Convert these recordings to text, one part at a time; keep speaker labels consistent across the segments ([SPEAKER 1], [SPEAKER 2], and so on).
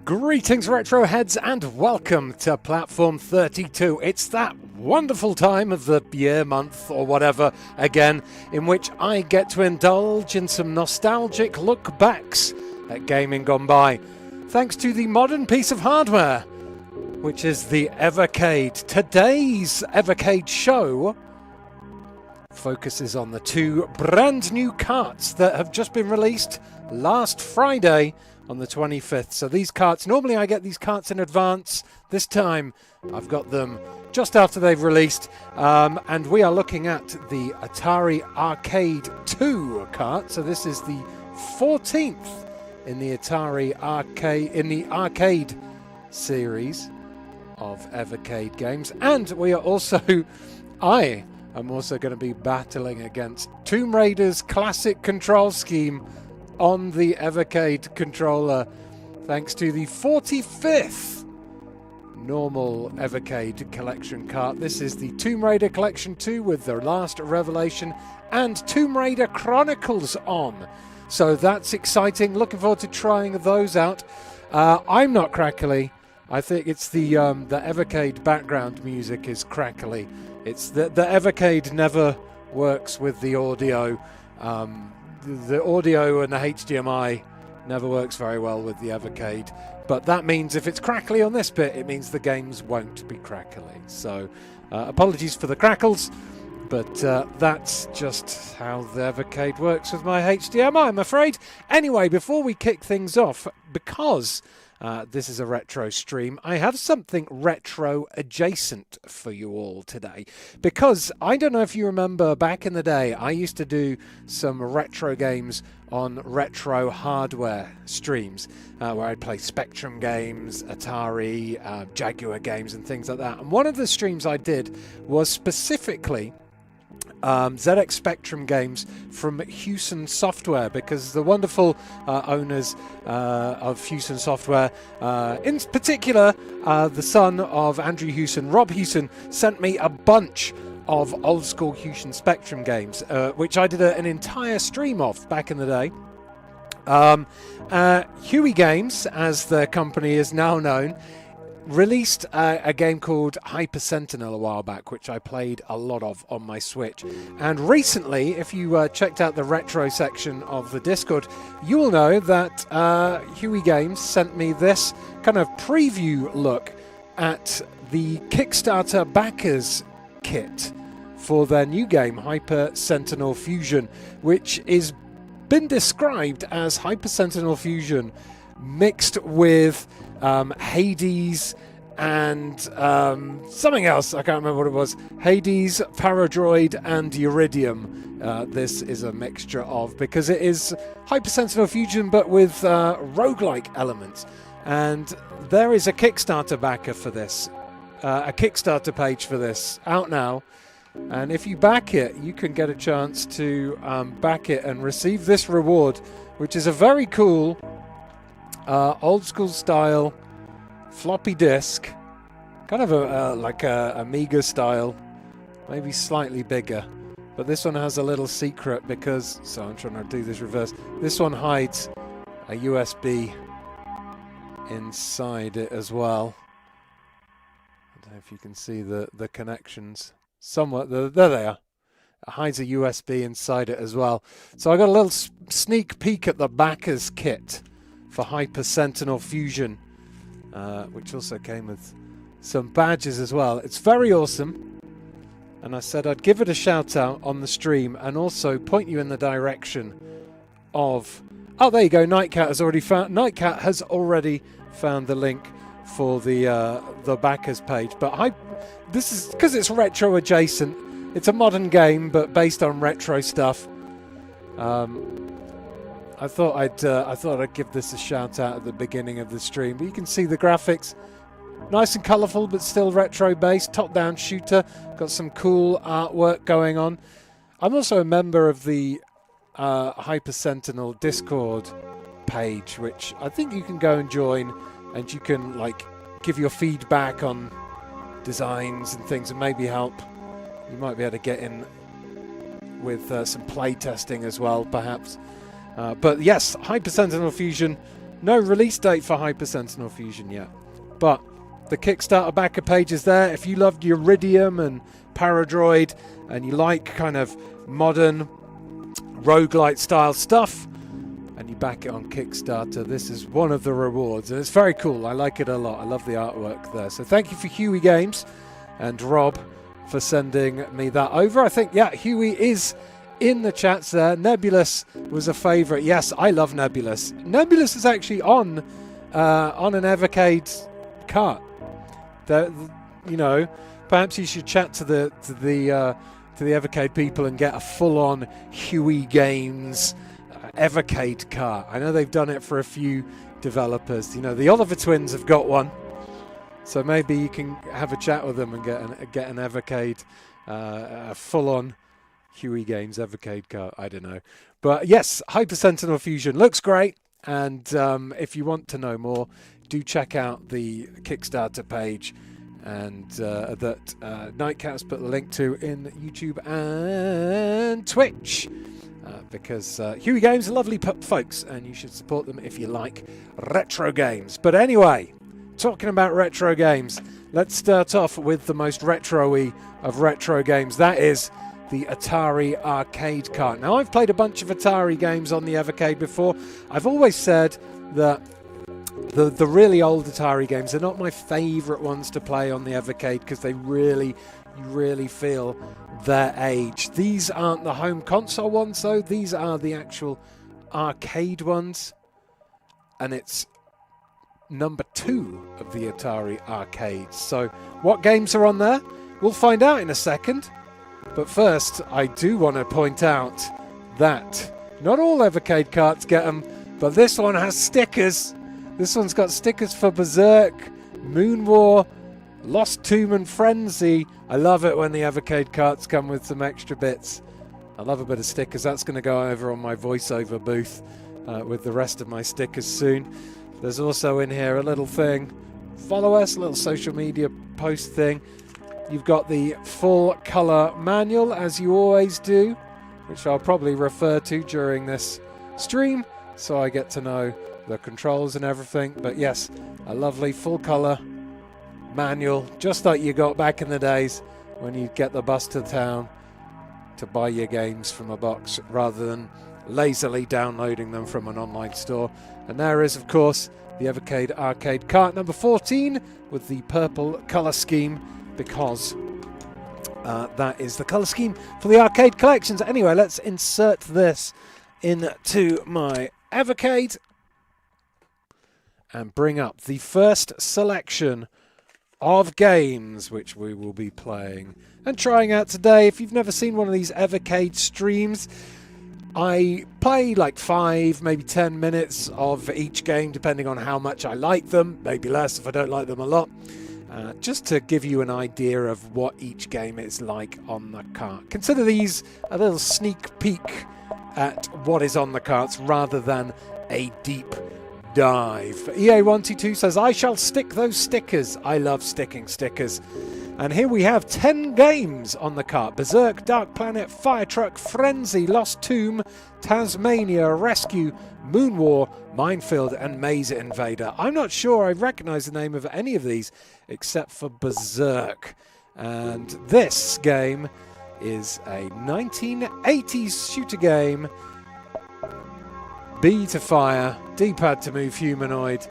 [SPEAKER 1] Greetings retro heads and welcome to Platform 32. It's that wonderful time of the year, month or whatever again in which I get to indulge in some nostalgic look backs at gaming gone by thanks to the modern piece of hardware which is the Evercade. Today's Evercade show focuses on the two brand new carts that have just been released last Friday on the 25th. So these carts, normally I get these carts in advance. This time I've got them just after they've released. And we are looking at the ATARI Arcade 2 cart. So this is the 14th in the ATARI Arcade, in the arcade series of Evercade games. And we are also, I'm also going to be battling against Tomb Raider's classic control scheme on the Evercade controller, thanks to the 45th normal Evercade collection cart. This is the Tomb Raider Collection 2 with The Last Revelation and Tomb Raider Chronicles on. So that's exciting. Looking forward to trying those out. I'm not crackly. I think it's the Evercade background music is crackly. It's the Evercade never works with the audio. The audio and the HDMI never works very well with the Evercade, but that means if it's crackly on this bit, it means the games won't be crackly. So apologies for the crackles, but that's just how the Evercade works with my HDMI, I'm afraid. Anyway, before we kick things off, because this is a retro stream, I have something retro adjacent for you all today. Because I don't know if you remember back in the day, I used to do some retro games on retro hardware streams where I'd play Spectrum games, Atari, Jaguar games and things like that. And one of the streams I did was specifically ZX Spectrum games from Hewson Software, because the wonderful owners of Hewson Software, in particular the son of Andrew Hewson, Rob Hewson, sent me a bunch of old school Hewson Spectrum games, which I did an entire stream of back in the day. Huey Games, as the company is now known, released a game called Hyper Sentinel a while back, which I played a lot of on my Switch. And recently, if you checked out the retro section of the Discord, you will know that Huey Games sent me this kind of preview look at the Kickstarter backers kit for their new game, Hyper Sentinel Fusion, which is been described as Hyper Sentinel Fusion mixed with Hades and something else. I can't remember what it was. Hades, Paradroid, and Iridium. This is a mixture of, because it is Hyper Sentinel Fusion but with roguelike elements. And there is a Kickstarter backer for this, a Kickstarter page for this out now. And if you back it, you can get a chance to back it and receive this reward, which is a very cool old school style floppy disk, kind of like a Amiga style, maybe slightly bigger, but this one has a little secret because, so I'm trying to do this reverse, this one hides a USB inside it as well. I don't know if you can see the connections somewhat. There they are. It hides a USB inside it as well. So I got a little sneak peek at the backers kit for Hyper Sentinel Fusion, which also came with some badges as well. It's very awesome, and I said I'd give it a shout out on the stream and also point you in the direction of, oh, there you go, Nightcat has already found the link for the backers page. But this is because it's retro adjacent. It's a modern game but based on retro stuff. I thought I'd give this a shout out at the beginning of the stream. But you can see the graphics, nice and colourful, but still retro based. Top-down shooter, got some cool artwork going on. I'm also a member of the Hyper Sentinel Discord page, which I think you can go and join, and you can like give your feedback on designs and things, and maybe help. You might be able to get in with some play testing as well, perhaps. But yes, Hyper Sentinel Fusion No release date for Hyper Sentinel Fusion yet. But the Kickstarter backer page is there. If you loved Uridium and Paradroid and you like kind of modern roguelite style stuff and you back it on Kickstarter, this is one of the rewards. And it's very cool. I like it a lot. I love the artwork there. So thank you for Huey Games and Rob for sending me that over. I think, yeah, Huey is in the chats there. Nebulous was a favourite. Yes, I love Nebulous. Nebulous is actually on an Evercade cart. You know, perhaps you should chat to the Evercade people and get a full-on Huey Games Evercade cart. I know they've done it for a few developers. You know, the Oliver twins have got one, so maybe you can have a chat with them and get an Evercade, a full-on Huey Games Evercade cart. I don't know, but yes, Hyper Sentinel Fusion looks great. And if you want to know more, do check out the Kickstarter page, and that Nightcat's put the link to in YouTube and Twitch, because Huey Games are lovely folks, and you should support them if you like retro games. But anyway, talking about retro games, let's start off with the most retro-y of retro games. That is the Atari arcade cart. Now, I've played a bunch of Atari games on the Evercade before. I've always said that the really old Atari games are not my favourite ones to play on the Evercade because you really feel their age. These aren't the home console ones, though. These are the actual arcade ones, and it's number 2 of the Atari arcades. So what games are on there? We'll find out in a second. But first, I do want to point out that not all Evercade carts get them, but this one has stickers. This one's got stickers for Berserk, Moon War, Lost Tomb and Frenzy. I love it when the Evercade carts come with some extra bits. I love a bit of stickers. That's going to go over on my voiceover booth with the rest of my stickers soon. There's also in here a little thing. Follow us, a little social media post thing. You've got the full colour manual, as you always do, which I'll probably refer to during this stream, so I get to know the controls and everything. But yes, a lovely full colour manual, just like you got back in the days when you get the bus to town to buy your games from a box rather than lazily downloading them from an online store. And there is, of course, the Evercade arcade cart number 14 with the purple colour scheme, because that is the colour scheme for the arcade collections. Anyway, let's insert this into my Evercade and bring up the first selection of games which we will be playing and trying out today. If you've never seen one of these Evercade streams, I play like 5, maybe 10 minutes of each game, depending on how much I like them, maybe less if I don't like them a lot. Just to give you an idea of what each game is like on the cart. Consider these a little sneak peek at what is on the carts rather than a deep dive. EA122 says, I shall stick those stickers. I love sticking stickers. And here we have 10 games on the cart. Berserk, Dark Planet, Fire Truck, Frenzy, Lost Tomb, Tasmania, Rescue, Moon War, Minefield, and Maze Invader. I'm not sure I recognise the name of any of these except for Berserk. And this game is a 1980s shooter game. B to fire, D-pad to move humanoid.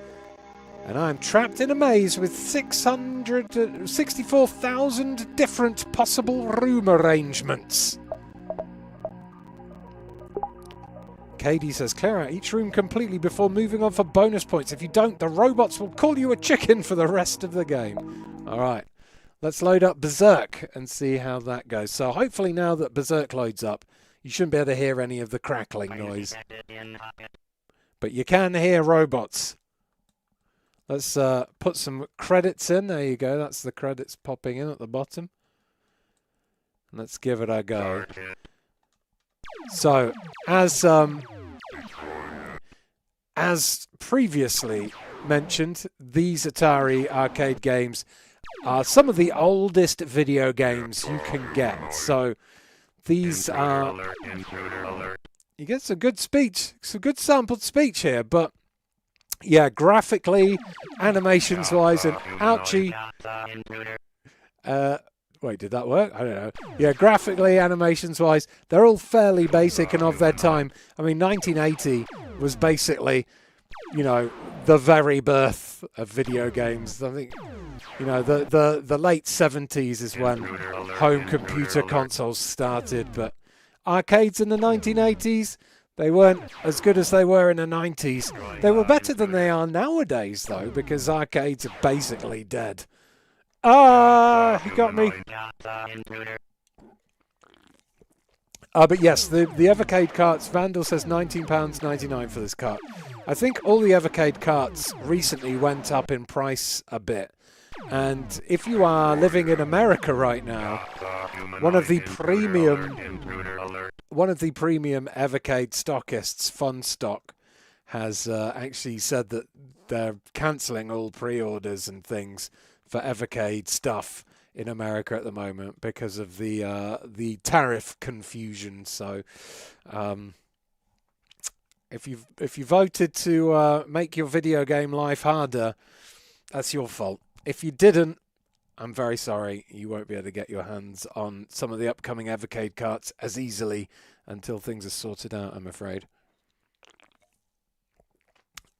[SPEAKER 1] And I'm trapped in a maze with 64,000 different possible room arrangements. Katie says, clear out each room completely before moving on for bonus points. If you don't, the robots will call you a chicken for the rest of the game. All right, let's load up Berserk and see how that goes. So hopefully now that Berserk loads up, you shouldn't be able to hear any of the crackling noise. But you can hear robots. Let's put some credits in. There you go. That's the credits popping in at the bottom. Let's give it a go. So, as previously mentioned, these Atari arcade games are some of the oldest video games you can get. So, these are... You get some good speech, some good sampled speech here, but Yeah, graphically, animations-wise, and ouchie. Wait, did that work? I don't know. Yeah, graphically, animations-wise, they're all fairly basic and of their time. I mean, 1980 was basically, you know, the very birth of video games. I think, you know, the late 70s is when home computer consoles started, but arcades in the 1980s, they weren't as good as they were in the 90s. They were better than they are nowadays, though, because arcades are basically dead. Ah, he got me. But yes, the Evercade carts, Vandal says £19.99 for this cart. I think all the Evercade carts recently went up in price a bit. And if you are living in America right now, one of the premium Evercade stockists, Funstock, has actually said that they're cancelling all pre-orders and things for Evercade stuff in America at the moment because of the tariff confusion. So, if you voted to make your video game life harder, that's your fault. If you didn't, I'm very sorry. You won't be able to get your hands on some of the upcoming Evercade carts as easily until things are sorted out, I'm afraid.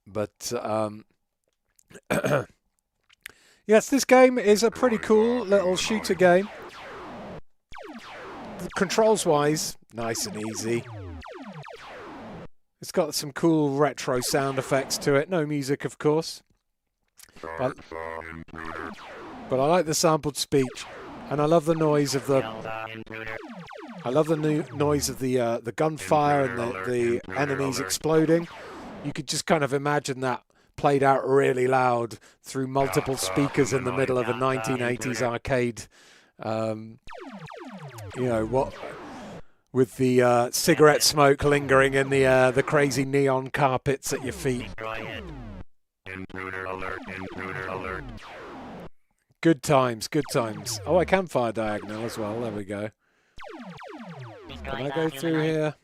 [SPEAKER 1] But yes, this game is a pretty cool little shooter game. Controls-wise, nice and easy. It's got some cool retro sound effects to it. No music, of course. But I like the sampled speech, and I love the noise of the. I love the noise of the gunfire and the enemies exploding. You could just kind of imagine that played out really loud through multiple speakers in the middle of a 1980s arcade. You know what? With the cigarette smoke lingering in the crazy neon carpets at your feet. Intruder alert, intruder alert. Good times, good times. Oh, I can fire diagonal as well. There we go. Can I go through here?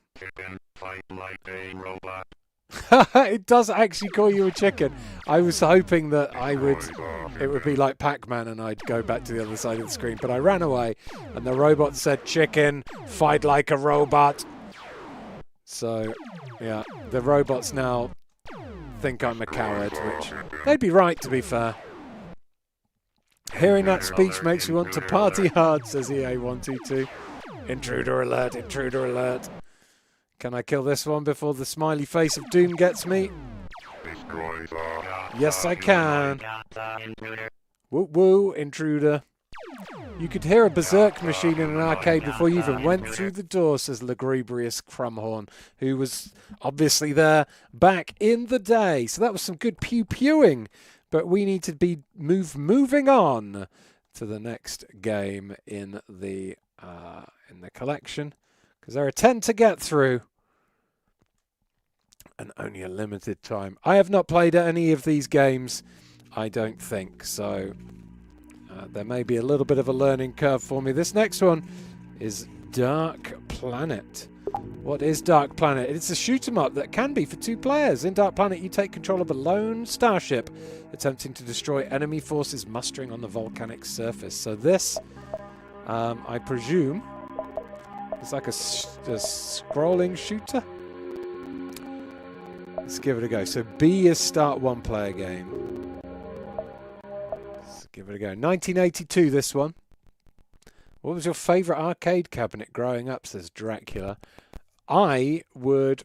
[SPEAKER 1] It does actually call you a chicken. I was hoping that it would be like Pac-Man and I'd go back to the other side of the screen, but I ran away and the robot said, "Chicken, fight like a robot." So, yeah, the robots now think I'm a coward, which they'd be right, to be fair. Hearing that speech makes you want to party hard, says EA122. Intruder alert, intruder alert. Can I kill this one before the smiley face of doom gets me? Yes, I can. Woo woo, intruder. You could hear a berserk machine in an arcade before you even went through the door, says Lugubrious Crumhorn, who was obviously there back in the day. So that was some good pew-pewing. But we need to be moving on to the next game in the collection, because there are 10 to get through and only a limited time. I have not played any of these games, I don't think, so there may be a little bit of a learning curve for me. This next one is Dark Planet. What is Dark Planet? It's a shoot-'em-up that can be for 2 players. In Dark Planet, you take control of a lone starship attempting to destroy enemy forces mustering on the volcanic surface. So this, I presume, is like a scrolling shooter. Let's give it a go. So B is start 1-player game. Let's give it a go. 1982, this one. What was your favourite arcade cabinet growing up, says Dracula. I would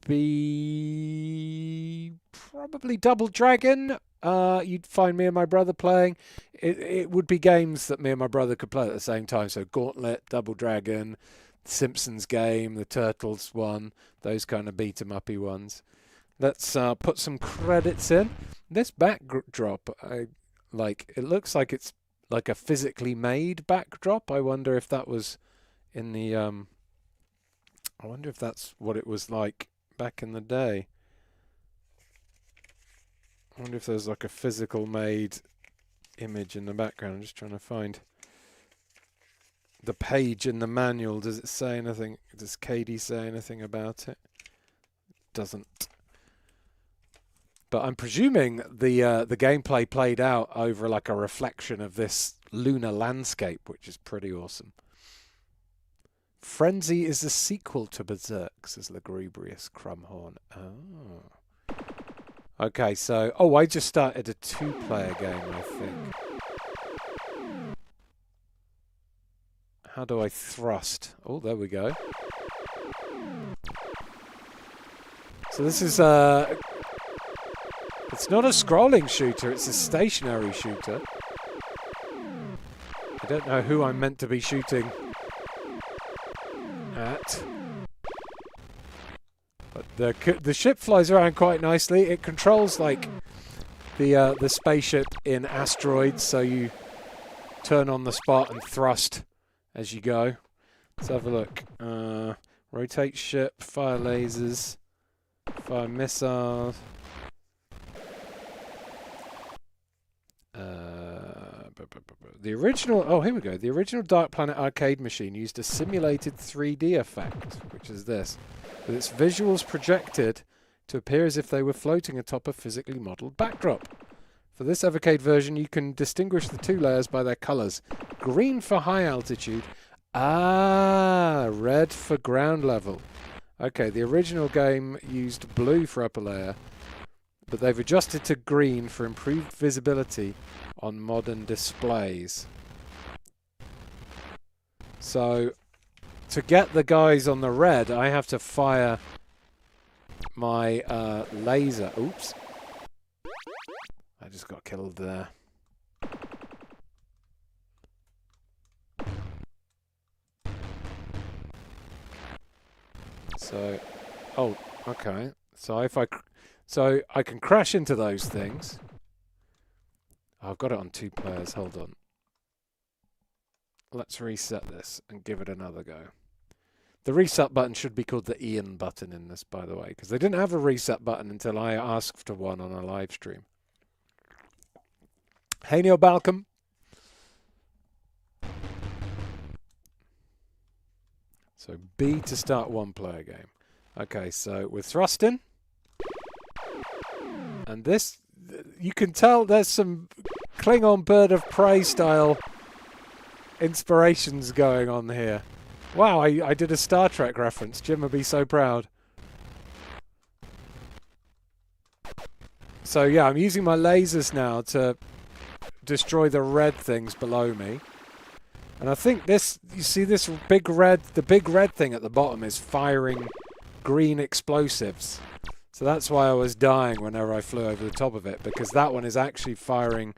[SPEAKER 1] be probably Double Dragon. You'd find me and my brother playing. It would be games that me and my brother could play at the same time. So Gauntlet, Double Dragon, Simpsons game, the Turtles one, those kind of beat-em-uppy ones. Let's put some credits in. This backdrop, it looks like it's like a physically made backdrop. I wonder if that was in the I wonder if that's what it was like back in the day. I wonder if there's like a physical made image in the background. I'm just trying to find the page in the manual. Does it say anything? Does Katie say anything about it? Doesn't. But I'm presuming the gameplay played out over like a reflection of this lunar landscape, which is pretty awesome. Frenzy is the sequel to Berserk, says Lugubrious Crumhorn. Oh. Okay, so... Oh, I just started a 2-player game, I think. How do I thrust? Oh, there we go. So this is it's not a scrolling shooter, it's a stationary shooter. I don't know who I'm meant to be shooting at. But the ship flies around quite nicely. It controls like the spaceship in Asteroids, so you turn on the spot and thrust as you go. Let's have a look. Rotate ship, fire lasers, fire missiles. The original... Oh, here we go. The original Dark Planet arcade machine used a simulated 3D effect, which is this, with its visuals projected to appear as if they were floating atop a physically modelled backdrop. For this Evercade version, you can distinguish the two layers by their colours. Green for high altitude. Ah, red for ground level. Okay, the original game used blue for upper layer, but they've adjusted to green for improved visibility on modern displays. So, to get the guys on the red, I have to fire my laser. Oops. I just got killed there. So, oh, okay. So I can crash into those things. Oh, I've got it on 2 players. Hold on. Let's reset this and give it another go. The reset button should be called the Ian button in this, by the way, because they didn't have a reset button until I asked for one on a live stream. Hey, Neil Balcom. So B to start 1-player game. Okay, so we're thrusting. And this, you can tell there's some Klingon Bird of Prey style inspirations going on here. Wow, I did a Star Trek reference. Jim would be so proud. So yeah, I'm using my lasers now to destroy the red things below me. And I think this, you see this big red, the big red thing at the bottom is firing green explosives. So that's why I was dying whenever I flew over the top of it, because that one is actually firing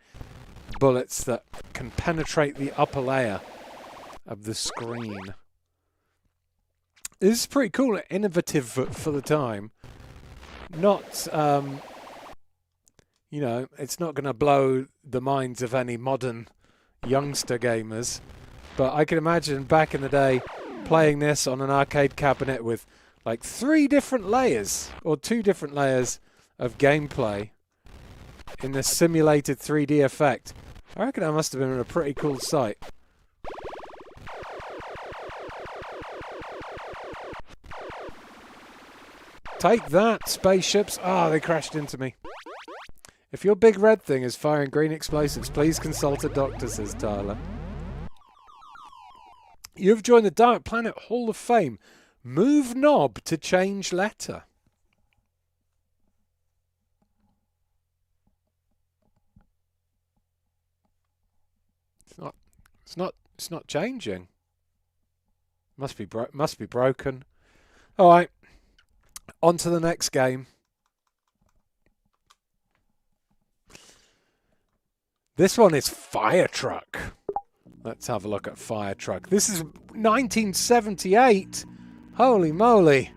[SPEAKER 1] bullets that can penetrate the upper layer of the screen. This is pretty cool and innovative for the time. Not, you know, it's not going to blow the minds of any modern youngster gamers. But I can imagine back in the day playing this on an arcade cabinet with like 3 different layers or 2 different layers of gameplay in this simulated 3D effect. I reckon that must have been a pretty cool sight. Take that, spaceships. Ah, they crashed into me. If your big red thing is firing green explosives, please consult a doctor, says Tyler. You've joined the Dark Planet Hall of Fame. Move knob to change letter. It's not changing. Must be broken. All right. On to the next game. This one is Fire Truck. Let's have a look at Fire Truck. This is 1978. Holy moly.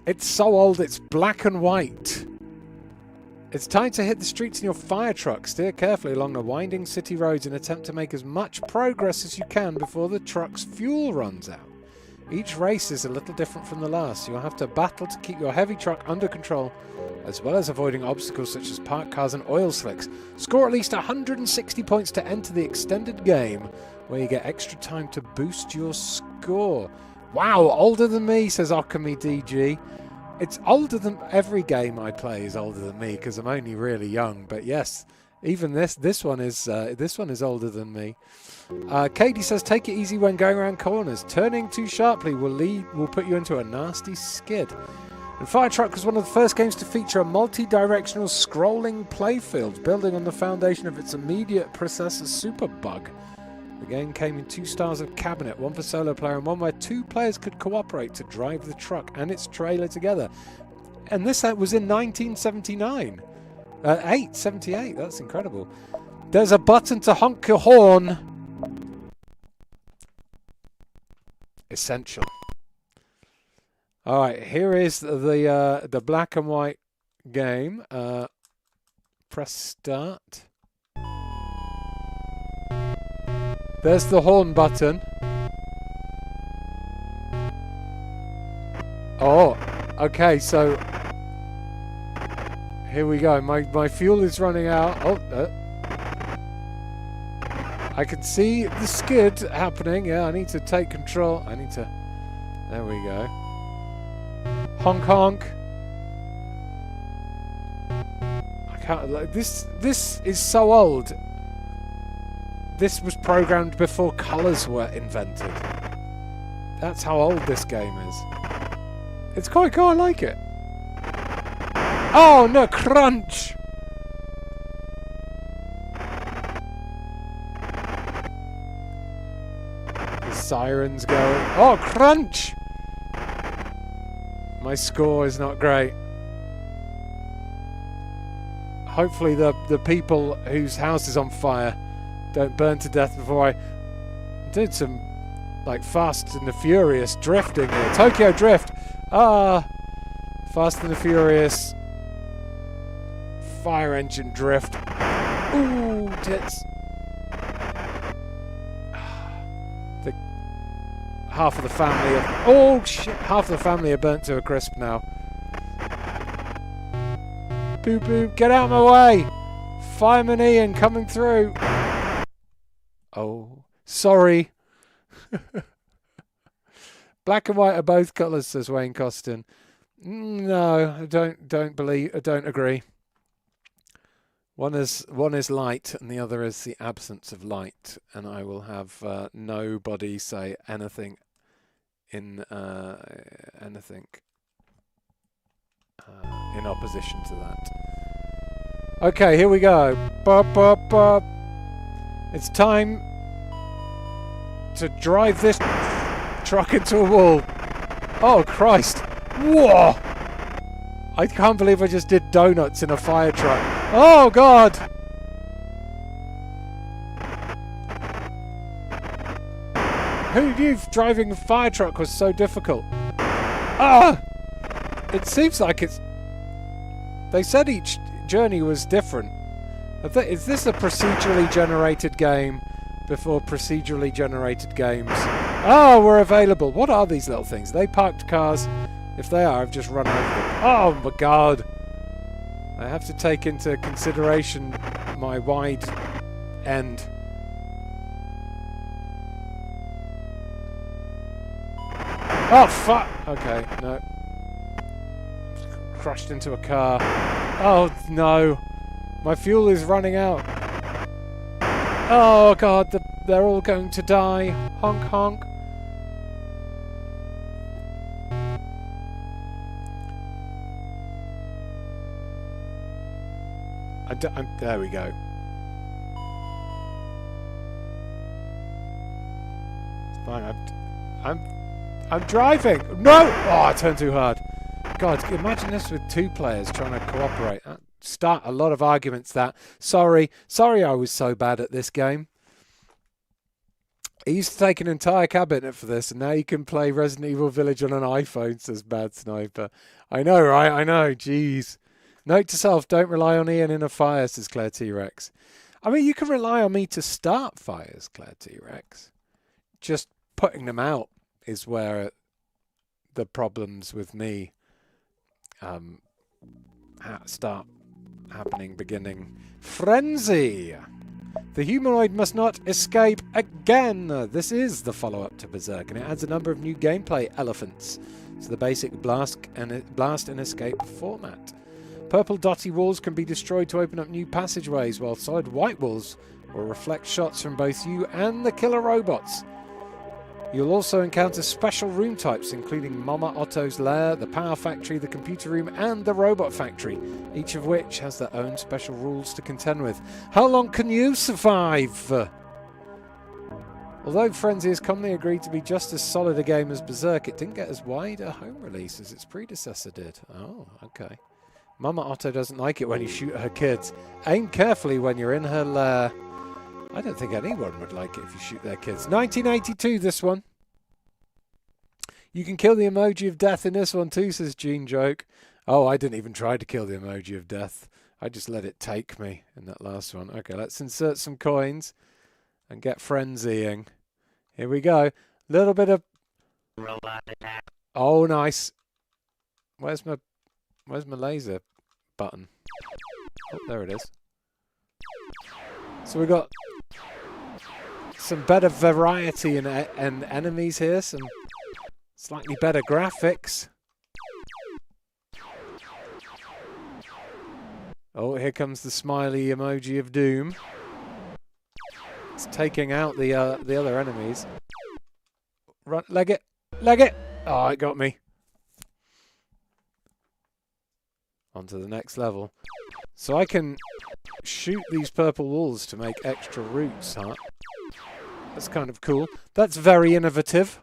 [SPEAKER 1] It's so old, it's black and white. It's time to hit the streets in your fire truck. Steer carefully along the winding city roads and attempt to make as much progress as you can before the truck's fuel runs out. Each race is a little different from the last. You'll have to battle to keep your heavy truck under control, as well as avoiding obstacles such as parked cars and oil slicks. Score at least 160 points to enter the extended game, where you get extra time to boost your score. Wow, older than me, says Okami DG. It's older than every game I play is older than me because I'm only really young. But yes, even this one is older than me. Katie says, take it easy when going around corners. Turning too sharply will put you into a nasty skid. And Fire Truck was one of the first games to feature a multi-directional scrolling playfield, building on the foundation of its immediate processor Superbug. The game came in 2 styles of cabinet, one for solo player and one where 2 players could cooperate to drive the truck and its trailer together. And this was in 1979. 78, that's incredible. There's a button to honk your horn. Essential. Alright, here is the black and white game. Press start. There's the horn button. Oh, okay, so here we go. My fuel is running out. Oh, I can see the skid happening. Yeah, I need to take control. There we go. Honk honk. I can't. This is so old. This was programmed before colours were invented. That's how old this game is. It's quite cool, I like it. Oh no, crunch! The siren's going. Oh, crunch! My score is not great. Hopefully the people whose house is on fire don't burn to death before I did some like Fast and the Furious drifting here. Tokyo Drift. Fast and the Furious fire engine drift. Ooh, tits. Half of the family are, oh shit, half of the family are burnt to a crisp now. Boop boop, get out of my way! Fireman Ian coming through. Oh, sorry. Black and white are both colours, says Wayne Costin. No, I don't agree. One is light and the other is the absence of light, and I will have nobody say anything in opposition to that. Okay, here we go. Bop, bop, bop. It's time to drive this truck into a wall. Oh, Christ. Whoa! I can't believe I just did donuts in a fire truck. Oh, God! Who knew driving a fire truck was so difficult? Ah! It seems like it's... They said each journey was different. Is this a procedurally generated game before procedurally generated games? Oh, we're available. What are these little things? They parked cars. If they are, I've just run over them. Oh my God. I have to take into consideration my wide end. Oh, fuck. Okay, no. Crashed into a car. Oh, no. My fuel is running out. Oh, God, they're all going to die. Honk, honk. There we go. It's fine. I'm driving. No! Oh, I turned too hard. God, imagine this with 2 players trying to cooperate. Start a lot of arguments. That sorry I was so bad at this game. He used to take an entire cabinet for this, and now you can play Resident Evil Village on an iPhone, says Bad Sniper. I know, right? I know, jeez. Note to self, don't rely on Ian in a fire, says Claire T-Rex. I mean, you can rely on me to start fires, Claire T-Rex. Just putting them out is where the problems with me start happening, beginning. Frenzy! The humanoid must not escape again. This is the follow-up to Berserk, and it adds a number of new gameplay elephants to the basic blast and escape format. Purple dotty walls can be destroyed to open up new passageways, while solid white walls will reflect shots from both you and the killer robots. You'll also encounter special room types, including Mama Otto's lair, the power factory, the computer room, and the robot factory, each of which has their own special rules to contend with. How long can you survive? Although Frenzy has commonly agreed to be just as solid a game as Berserk, it didn't get as wide a home release as its predecessor did. Oh, okay. Mama Otto doesn't like it when you shoot her kids. Aim carefully when you're in her lair. I don't think anyone would like it if you shoot their kids. 1982, this one. You can kill the emoji of death in this one too, says Gene Joke. Oh, I didn't even try to kill the emoji of death. I just let it take me in that last one. Okay, let's insert some coins and get frenzying. Here we go. Little bit of... robot attack. Oh, nice. Where's my laser button? Oh, there it is. So we got some better variety in enemies here, some slightly better graphics. Oh, here comes the smiley emoji of doom. It's taking out the other enemies. Run, leg it, leg it! Oh, it got me. On to the next level. So I can shoot these purple walls to make extra routes, huh? That's kind of cool. That's very innovative.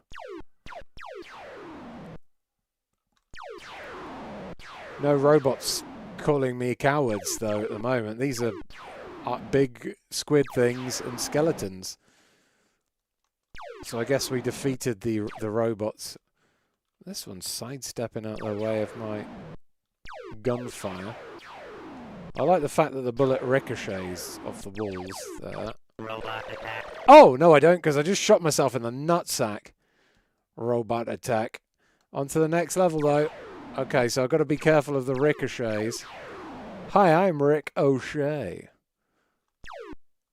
[SPEAKER 1] No robots calling me cowards, though, at the moment. These are big squid things and skeletons. So I guess we defeated the robots. This one's sidestepping out the way of my gunfire. I like the fact that the bullet ricochets off the walls there. Robot attack. Oh, no I don't, because I just shot myself in the nutsack. Robot attack. On to the next level, though. Okay, so I've got to be careful of the ricochets. Hi, I'm Rick O'Shea.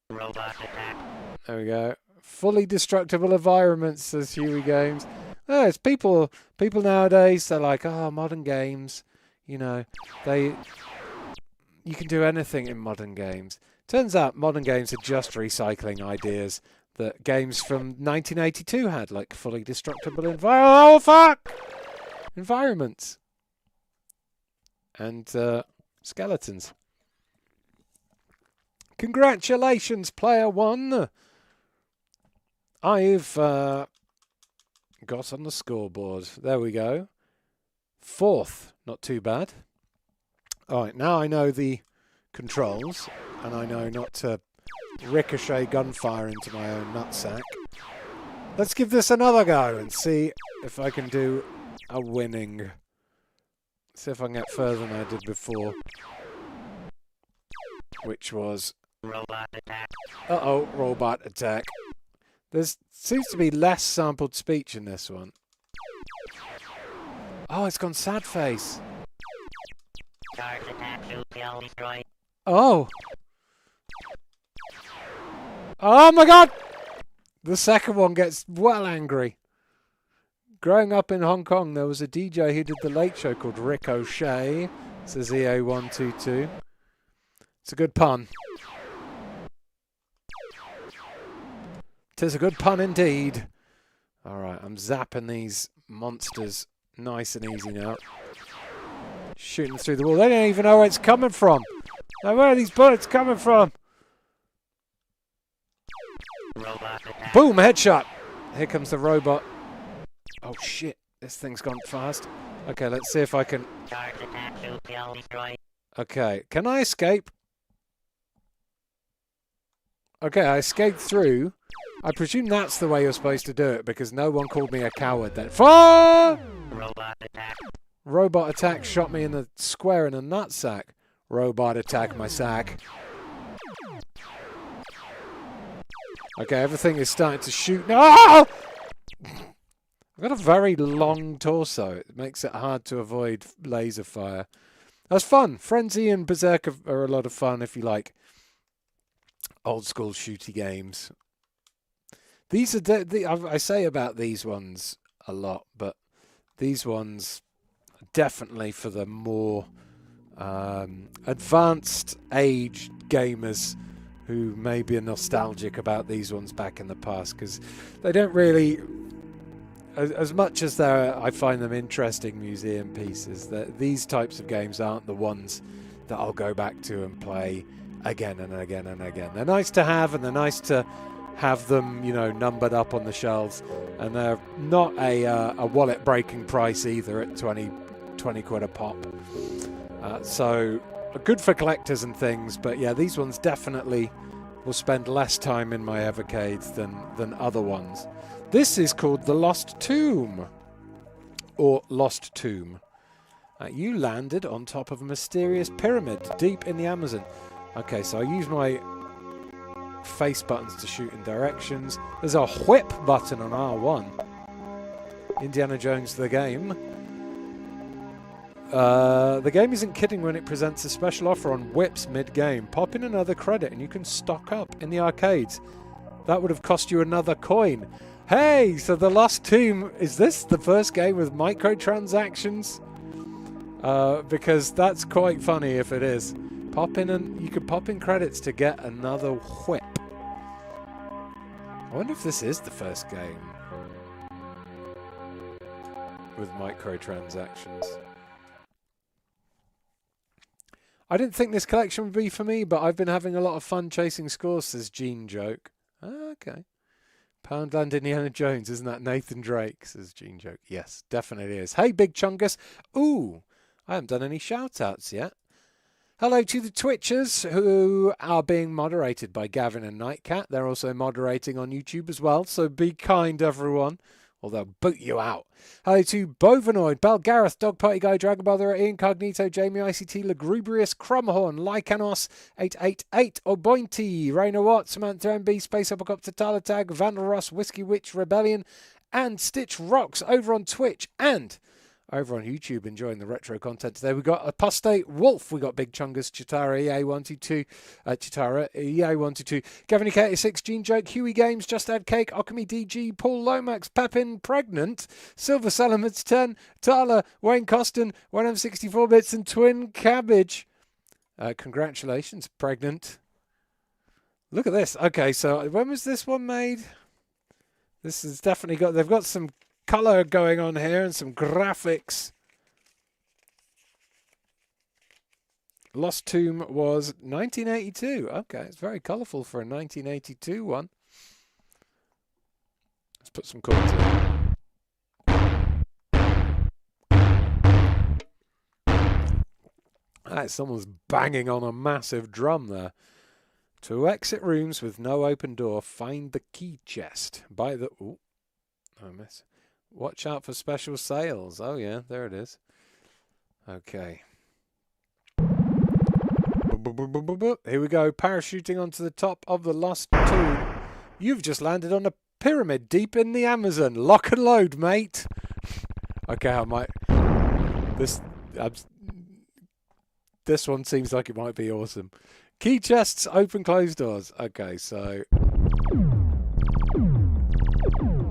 [SPEAKER 1] Robot attack. There we go. Fully destructible environments, says Huey Games. Oh, it's people nowadays, they're like, oh, modern games. You know, you can do anything in modern games. Turns out modern games are just recycling ideas that games from 1982 had, like fully destructible environments. And skeletons. Congratulations, player one! I've got on the scoreboard. There we go. 4th. Not too bad. Alright, now I know the controls, and I know not to ricochet gunfire into my own nutsack. Let's give this another go and see if I can do a winning. See if I can get further than I did before. Which was... robot attack. Uh-oh, robot attack. There seems to be less sampled speech in this one. Oh, it's gone sad face. Charge attack, shoot, kill, destroy. Oh. Oh my god! The second one gets well angry. Growing up in Hong Kong, there was a DJ who did the Late Show called Rick O'Shea, says EA122. It's a good pun. 'Tis a good pun indeed. Alright, I'm zapping these monsters nice and easy now. Shooting through the wall. They don't even know where it's coming from. Now, where are these bullets coming from? Boom, headshot. Here comes the robot. Oh shit, this thing's gone fast. Okay, let's see if I can... Okay, can I escape? Okay, I escaped through. I presume that's the way you're supposed to do it, because no one called me a coward then. Fire! Robot attack. Robot attack shot me in the square in a nutsack. Robot attack my sack. Okay, everything is starting to shoot. No! I've got a very long torso. It makes it hard to avoid laser fire. That's fun. Frenzy and Berserk are a lot of fun if you like Old school shooty games. These are I say about these ones a lot, but these ones definitely for the more advanced age gamers who maybe are nostalgic about these ones back in the past, because they don't really, as much as I find them interesting museum pieces, that these types of games aren't the ones that I'll go back to and play again and again and again. They're nice to have, and they're nice to have them, you know, numbered up on the shelves, and they're not a wallet breaking price either at 20 quid a pop. So good for collectors and things, but yeah, these ones definitely will spend less time in my Evercades than other ones. This is called the Lost Tomb, or Lost Tomb. You landed on top of a mysterious pyramid deep in the Amazon. Okay, so I use my face buttons to shoot in directions. There's a whip button on R1. Indiana Jones the game. The game isn't kidding when it presents a special offer on whips mid-game. Pop in another credit and you can stock up in the arcades. That would have cost you another coin. Hey, so the Lost Tomb, is this the first game with microtransactions? Because that's quite funny if it is. Pop in and you can pop in credits to get another whip. I wonder if this is the first game with microtransactions. I didn't think this collection would be for me, but I've been having a lot of fun chasing scores, says Gene Joke. Okay. Poundland Indiana Jones, isn't that Nathan Drake, says Gene Joke. Yes, definitely is. Hey, Big Chungus. Ooh, I haven't done any shout-outs yet. Hello to the Twitchers who are being moderated by Gavin and Nightcat. They're also moderating on YouTube as well, so be kind, everyone, or they'll boot you out. Hello to Bovanoid, Bell Gareth, Dog Party Guy, Dragon Brother, Incognito, Jamie ICT, Lugubrious, Crumhorn, Lycanos, 888, Obointy, Rainer Watt, Samantha MB, Space Uppercopter, Tyler Tag, Vandal Ross, Whiskey Witch, Rebellion, and Stitch Rocks over on Twitch and over on YouTube, enjoying the retro content today. We got Apostate Wolf, we got Big Chungus, Chitara EA122, Chitara EA122, Gavin K86, Gene Joke, Huey Games, Just Add Cake, Okami DG, Paul Lomax, Pepin, Pregnant, Silver Salamence 10, Tala, Wayne Costin, 1M64 Bits, and Twin Cabbage. Congratulations, Pregnant. Look at this. Okay, so when was this one made? This has definitely got, they've got some colour going on here and some graphics. Lost Tomb was 1982. Okay, it's very colourful for a 1982 one. Let's put some chords in. Someone's banging on a massive drum there. To exit rooms with no open door, find the key chest. By the... Ooh, I miss. Watch out for special sales. Oh, yeah, there it is. Okay. Here we go. Parachuting onto the top of the Lost Tomb. You've just landed on a pyramid deep in the Amazon. Lock and load, mate. Okay, I might... This one seems like it might be awesome. Key chests, open, close doors. Okay, so...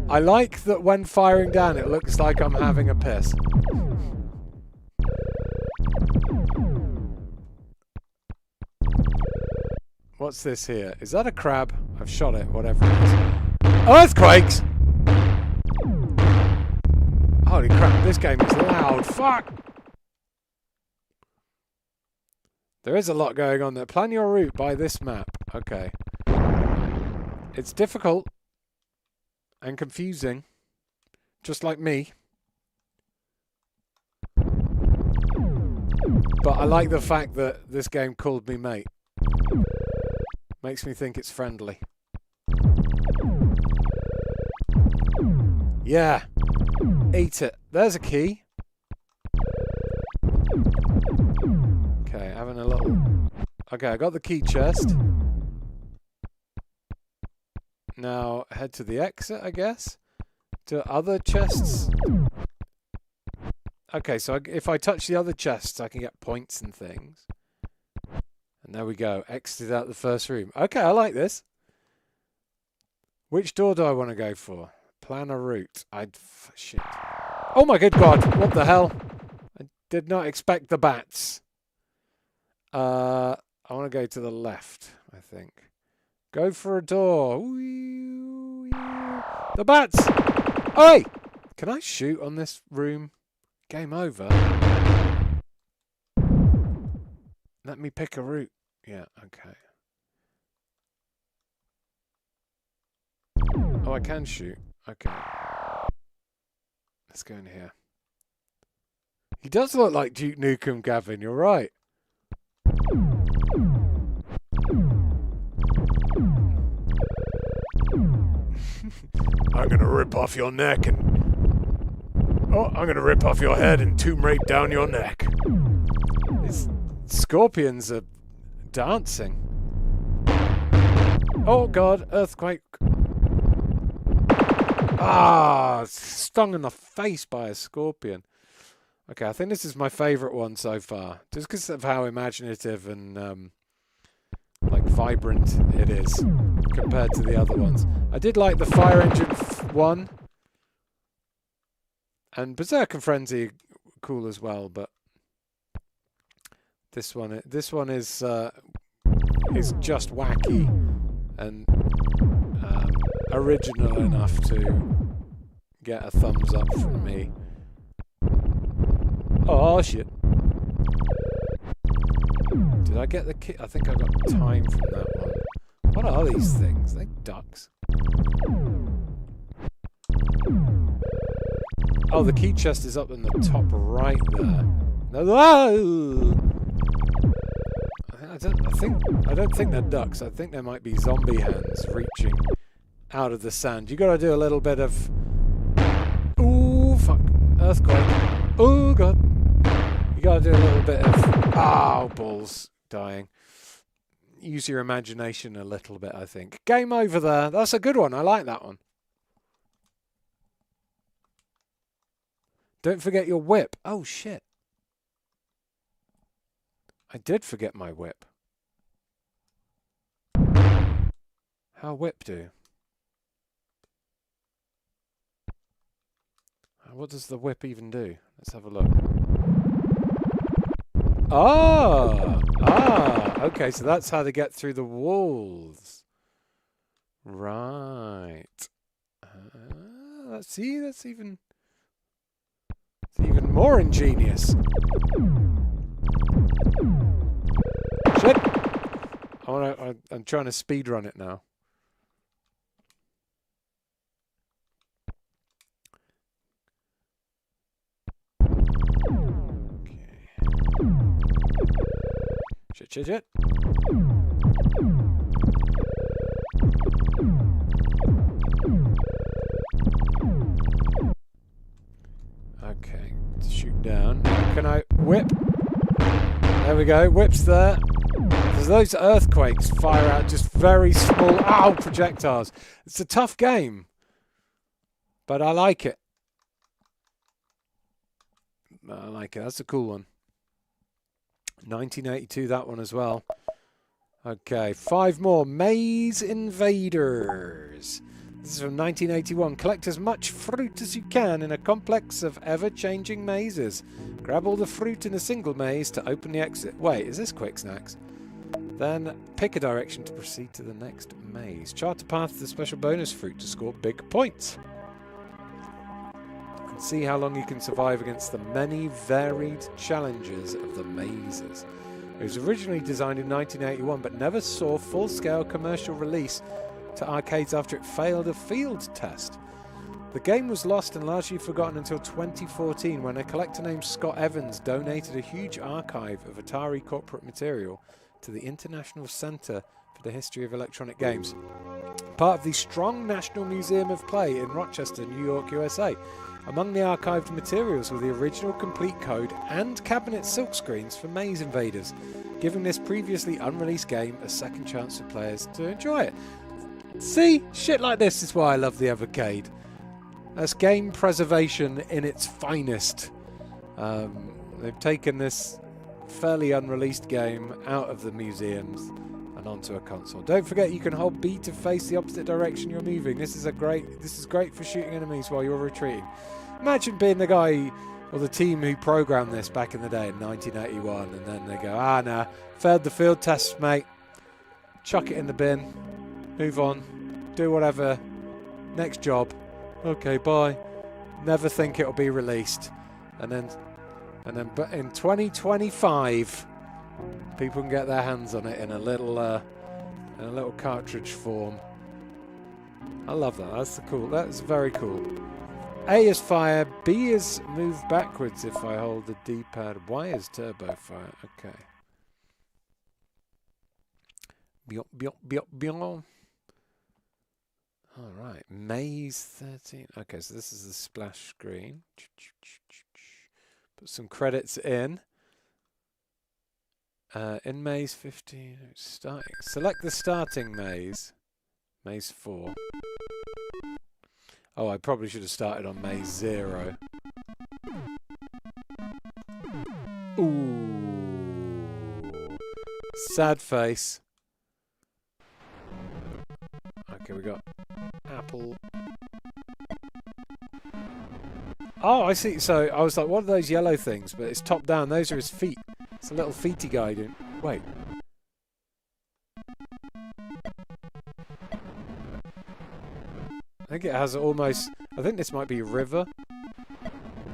[SPEAKER 1] I like that when firing down, it looks like I'm having a piss. What's this here? Is that a crab? I've shot it, whatever it is. Earthquakes! Holy crap, this game is loud. Fuck! There is a lot going on there. Plan your route by this map. Okay. It's difficult. And confusing, just like me. But I like the fact that this game called me mate. Makes me think it's friendly. Yeah. Eat it. There's a key. Okay, having a little... Okay, I got the key chest. Now, head to the exit, I guess. To other chests. Okay, so if I touch the other chests, I can get points and things. And there we go. Exited out the first room. Okay, I like this. Which door do I want to go for? Plan a route. Shit. Oh my good God. What the hell? I did not expect the bats. I want to go to the left, I think. Go for a door. The bats! Oi! Can I shoot on this room? Game over. Let me pick a route. Yeah, okay. Oh, I can shoot. Okay. Let's go in here. He does look like Duke Nukem, Gavin. You're right. I'm going to rip off your neck and... Oh, I'm going to rip off your head and tomb rape down your neck. These scorpions are dancing. Oh, God. Earthquake. Ah, stung in the face by a scorpion. Okay, I think this is my favourite one so far. Just because of how imaginative and like vibrant it is compared to the other ones. I did like the Fire Engine 1 and Berserk and Frenzy cool as well, but this one is just wacky and original enough to get a thumbs up from me. Oh shit. Did I get the key? I think I got time from that one. What are these things? Are they ducks? Oh, the key chest is up in the top right there. No, I don't think they're ducks. I think there might be zombie hands reaching out of the sand. You gotta do a little bit of... Ooh, fuck. Earthquake. Oh, God. You gotta do a little bit of... Oh, balls. Dying. Use your imagination a little bit, I think. Game over there. That's a good one. I like that one. Don't forget your whip. Oh, shit. I did forget my whip. How whip do? What does the whip even do? Let's have a look. Okay, so that's how to get through the walls. Right. Let's see, that's even more ingenious. Shit! I'm trying to speedrun it now. Shit. Okay, shoot down. Can I whip? There we go, whip's there. There's those earthquakes fire out just very small, projectiles. It's a tough game, but I like it. That's a cool one. 1982, that one as well. Okay, 5 more. Maze Invaders. This is from 1981. Collect as much fruit as you can in a complex of ever-changing mazes. Grab all the fruit in a single maze to open the exit. Wait, is this Quick Snacks? Then pick a direction to proceed to the next maze. Chart a path to the special bonus fruit to score big points. See how long you can survive against the many varied challenges of the mazes. It was originally designed in 1981 but never saw full-scale commercial release to arcades after it failed a field test. The game was lost and largely forgotten until 2014 when a collector named Scott Evans donated a huge archive of Atari corporate material to the International Center for the History of Electronic Games, part of the Strong National Museum of Play in Rochester, New York, USA. Among the archived materials were the original complete code and cabinet silkscreens for Maze Invaders, giving this previously unreleased game a second chance for players to enjoy it. See? Shit like this is why I love the Evercade. That's game preservation in its finest. They've taken this fairly unreleased game out of the museums and onto a console. Don't forget you can hold B to face the opposite direction you're moving. This is great for shooting enemies while you're retreating. Imagine being the guy or the team who programmed this back in the day in 1981, and then they go, nah, failed the field tests, mate. Chuck it in the bin. Move on. Do whatever. Next job. Okay, bye. Never think it'll be released. And then but in 2025 people can get their hands on it in a little cartridge form. I love that. That's very cool. A is fire, B is move backwards if I hold the D-pad, Y is turbo fire. Okay. Alright, Maze 13. Okay, so this is the splash screen. Put some credits in. In Maze 15, starting. Select the starting maze. Maze 4. Oh, I probably should have started on Maze 0. Ooh. Sad face. Okay, we got apple. Oh, I see. So I was like, what are those yellow things? But it's top down. Those are his feet. It's a little feety guy doing... Wait. I think it has almost... I think this might be river.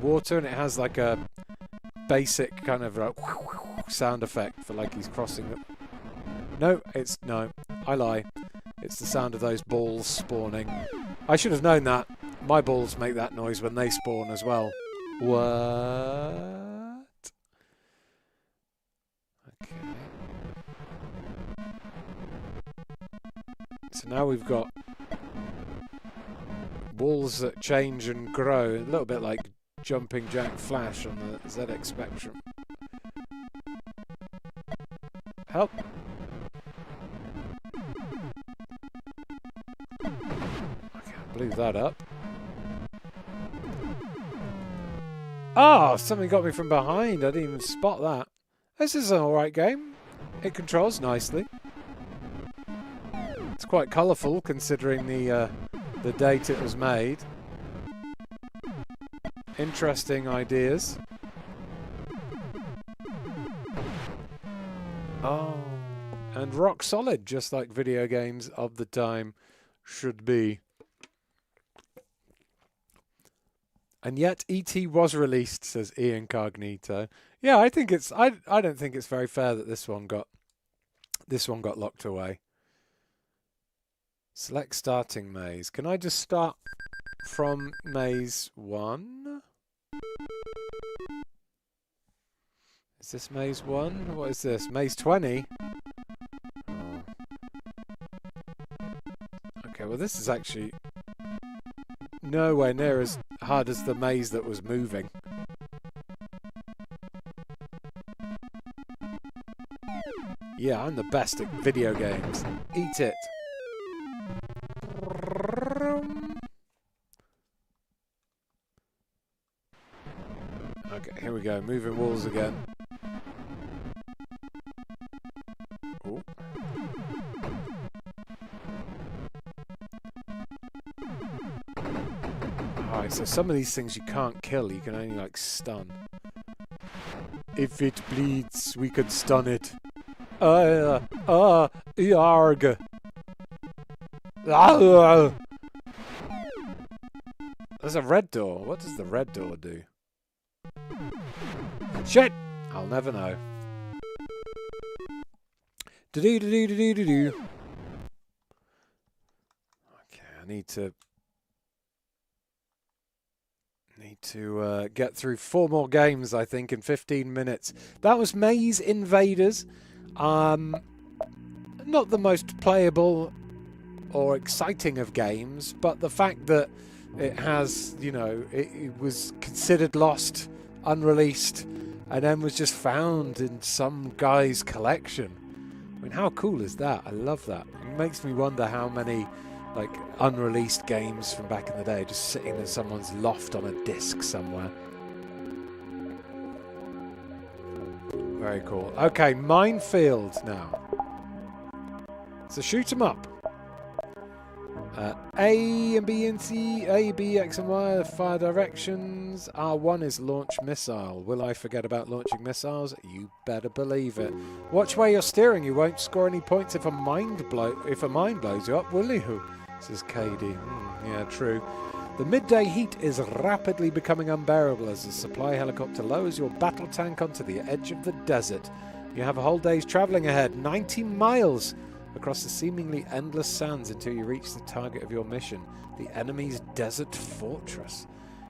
[SPEAKER 1] Water, and it has like a basic kind of like sound effect for like he's crossing the... No, I lie. It's the sound of those balls spawning. I should have known that. My balls make that noise when they spawn as well. What? Okay. So now we've got walls that change and grow, a little bit like Jumping Jack Flash on the ZX Spectrum. Help! Okay, I blew that up. Oh, something got me from behind. I didn't even spot that. This is an alright game. It controls nicely. It's quite colourful considering the date it was made. Interesting ideas. Oh, and rock solid, just like video games of the time should be. And yet E.T. was released, says E Incognito. Yeah, I think it's I don't think it's very fair that this one got locked away. Select starting maze. Can I just start from maze 1? Is this maze 1? What is this? Maze 20? Oh. Okay, well this is actually nowhere near as hard as the maze that was moving. Yeah, I'm the best at video games. Eat it. Okay, here we go. Moving walls again. Ooh. Alright, so some of these things you can't kill, you can only like stun. If it bleeds, we could stun it. Yarg. There's a red door. What does the red door do? Shit! I'll never know. Do-do-do-do-do-do-do. Okay, I need to get through 4 more games, I think, in 15 minutes. That was Maze Invaders. Not the most playable or exciting of games, but the fact that it has, you know, it was considered lost, unreleased, and then was just found in some guy's collection. I mean, how cool is that? I love that. It makes me wonder how many like unreleased games from back in the day just sitting in someone's loft on a disc somewhere. Very cool. Okay, minefield now. So shoot 'em up. A and B and C, A, B, X and Y are fire directions. R1 is launch missile. Will I forget about launching missiles? You better believe it. Watch where you're steering. You won't score any points if a mine blows you up, will you? Says Katie. Yeah, true. The midday heat is rapidly becoming unbearable as the supply helicopter lowers your battle tank onto the edge of the desert. You have a whole day's travelling ahead, 90 miles across the seemingly endless sands until you reach the target of your mission, the enemy's desert fortress.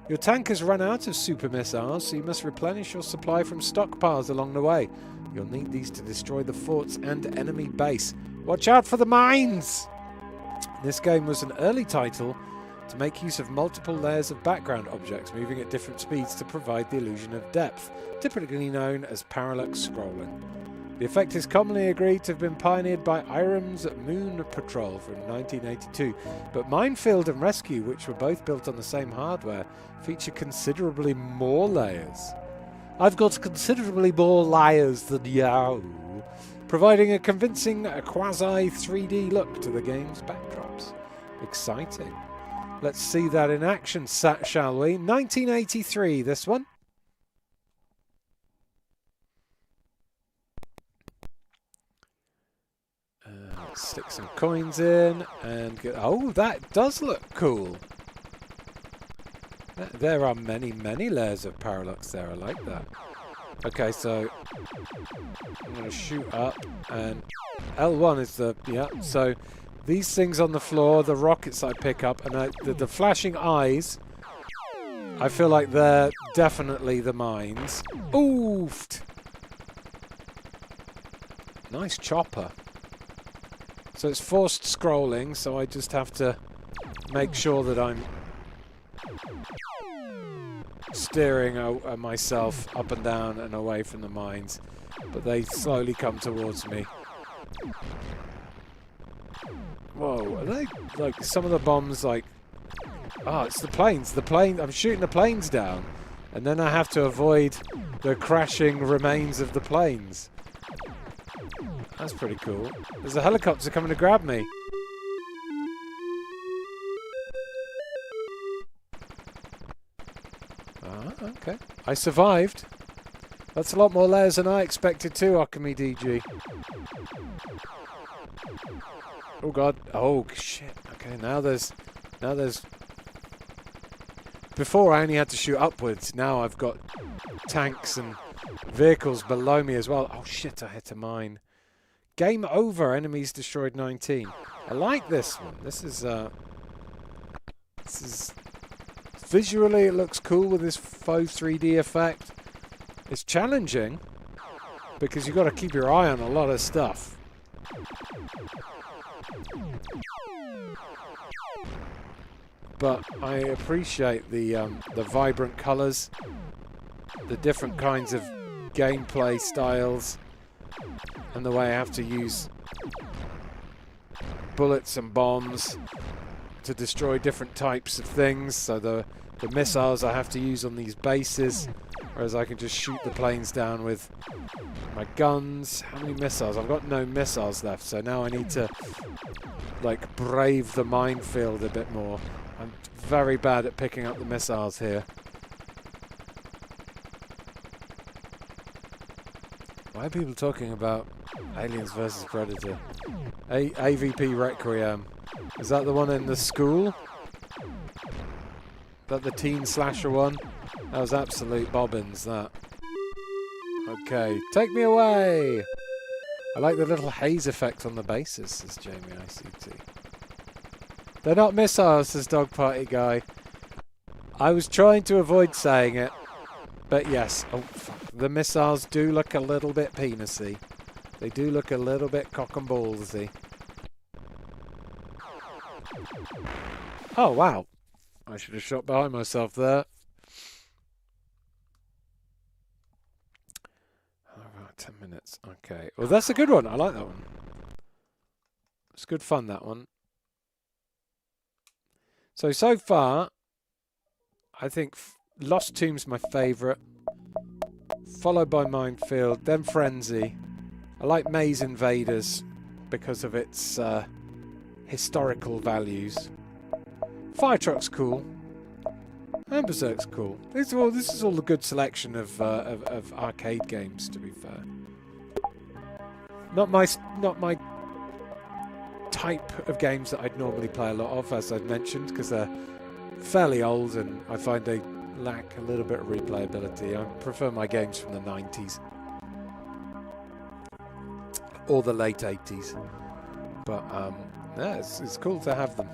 [SPEAKER 1] Your tank has run out of super missiles, so you must replenish your supply from stockpiles along the way. You'll need these to destroy the forts and enemy base. Watch out for the mines! This game was an early title to make use of multiple layers of background objects moving at different speeds to provide the illusion of depth, typically known as parallax scrolling. The effect is commonly agreed to have been pioneered by Irem's Moon Patrol from 1982, but Minefield and Rescue, which were both built on the same hardware, feature considerably more layers. I've got considerably more layers than you, providing a convincing quasi-3D look to the game's backdrops. Exciting. Let's see that in action, shall we? 1983, this one. Stick some coins in and get... Oh, that does look cool. There are many, many layers of parallax there. I like that. Okay, so I'm going to shoot up, and L1 is the... Yeah, so these things on the floor, the rockets I pick up, and the flashing eyes, I feel like they're definitely the mines. Oofed! Nice chopper. So it's forced scrolling, so I just have to make sure that I'm steering myself up and down and away from the mines. But they slowly come towards me. Whoa, are they, like, some of the bombs, like... Oh, it's the planes. I'm shooting the planes down. And then I have to avoid the crashing remains of the planes. That's pretty cool. There's a helicopter coming to grab me. Ah, okay. I survived. That's a lot more layers than I expected too, Akami DG. Oh god. Oh shit. Okay, now there's... Before I only had to shoot upwards. Now I've got tanks and vehicles below me as well. Oh shit, I hit a mine. Game over. Enemies destroyed 19. I like this one. This is visually it looks cool with this faux 3D effect. It's challenging because you've got to keep your eye on a lot of stuff. But I appreciate the vibrant colours, the different kinds of gameplay styles, and the way I have to use bullets and bombs to destroy different types of things. So the missiles I have to use on these bases, whereas I can just shoot the planes down with my guns. How many missiles? I've got no missiles left, so now I need to, like, brave the minefield a bit more. I'm very bad at picking up the missiles here. Why are people talking about Aliens vs Predator? AVP Requiem. Is that the one in the school? Is that the teen slasher one? That was absolute bobbins, that. Okay, take me away! I like the little haze effect on the bases, says Jamie ICT. They're not missiles, says Dog Party Guy. I was trying to avoid saying it, but yes. Oh, fuck. The missiles do look a little bit penisy. They do look a little bit cock and ballsy. Oh, wow. I should have shot behind myself there. Alright, 10 minutes. Okay. Well, that's a good one. I like that one. It's good fun, that one. So far, I think Lost Tomb's my favourite. followed by Minefield, then Frenzy. I like Maze Invaders because of its historical values. Fire Truck's cool. And Berserk's cool. This is all the good selection of arcade games, to be fair. Not my type of games that I'd normally play a lot of, as I've mentioned, because they're fairly old and I find they lack a little bit of replayability. I prefer my games from the 90s or the late 80s. But yeah, it's cool to have them.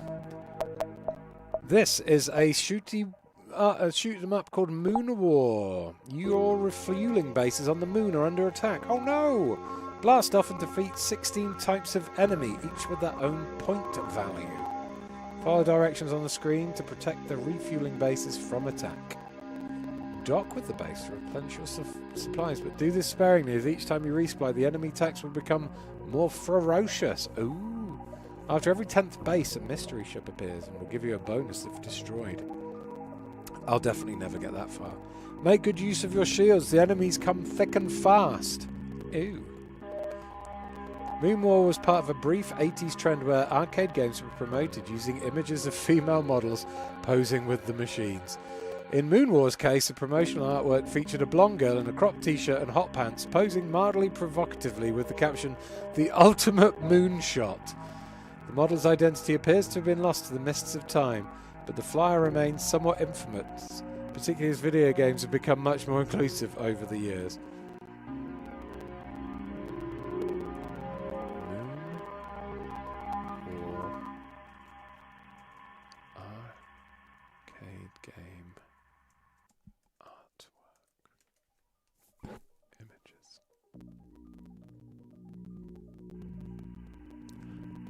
[SPEAKER 1] This is a shoot 'em up called Moon War. Your refueling bases on the moon are under attack. Oh no! Blast off and defeat 16 types of enemy, each with their own point value. Follow directions on the screen to protect the refueling bases from attack. Dock with the base to replenish your supplies, but do this sparingly, as each time you resupply, the enemy attacks will become more ferocious. Ooh! After every 10th base, a mystery ship appears and will give you a bonus if destroyed. I'll definitely never get that far. Make good use of your shields. The enemies come thick and fast. Ooh. Moon War was part of a brief 80s trend where arcade games were promoted using images of female models posing with the machines. In Moon War's case, the promotional artwork featured a blonde girl in a cropped t-shirt and hot pants posing mildly provocatively with the caption, "The ultimate moonshot." The model's identity appears to have been lost to the mists of time, but the flyer remains somewhat infamous, particularly as video games have become much more inclusive over the years. Arcade game artwork images.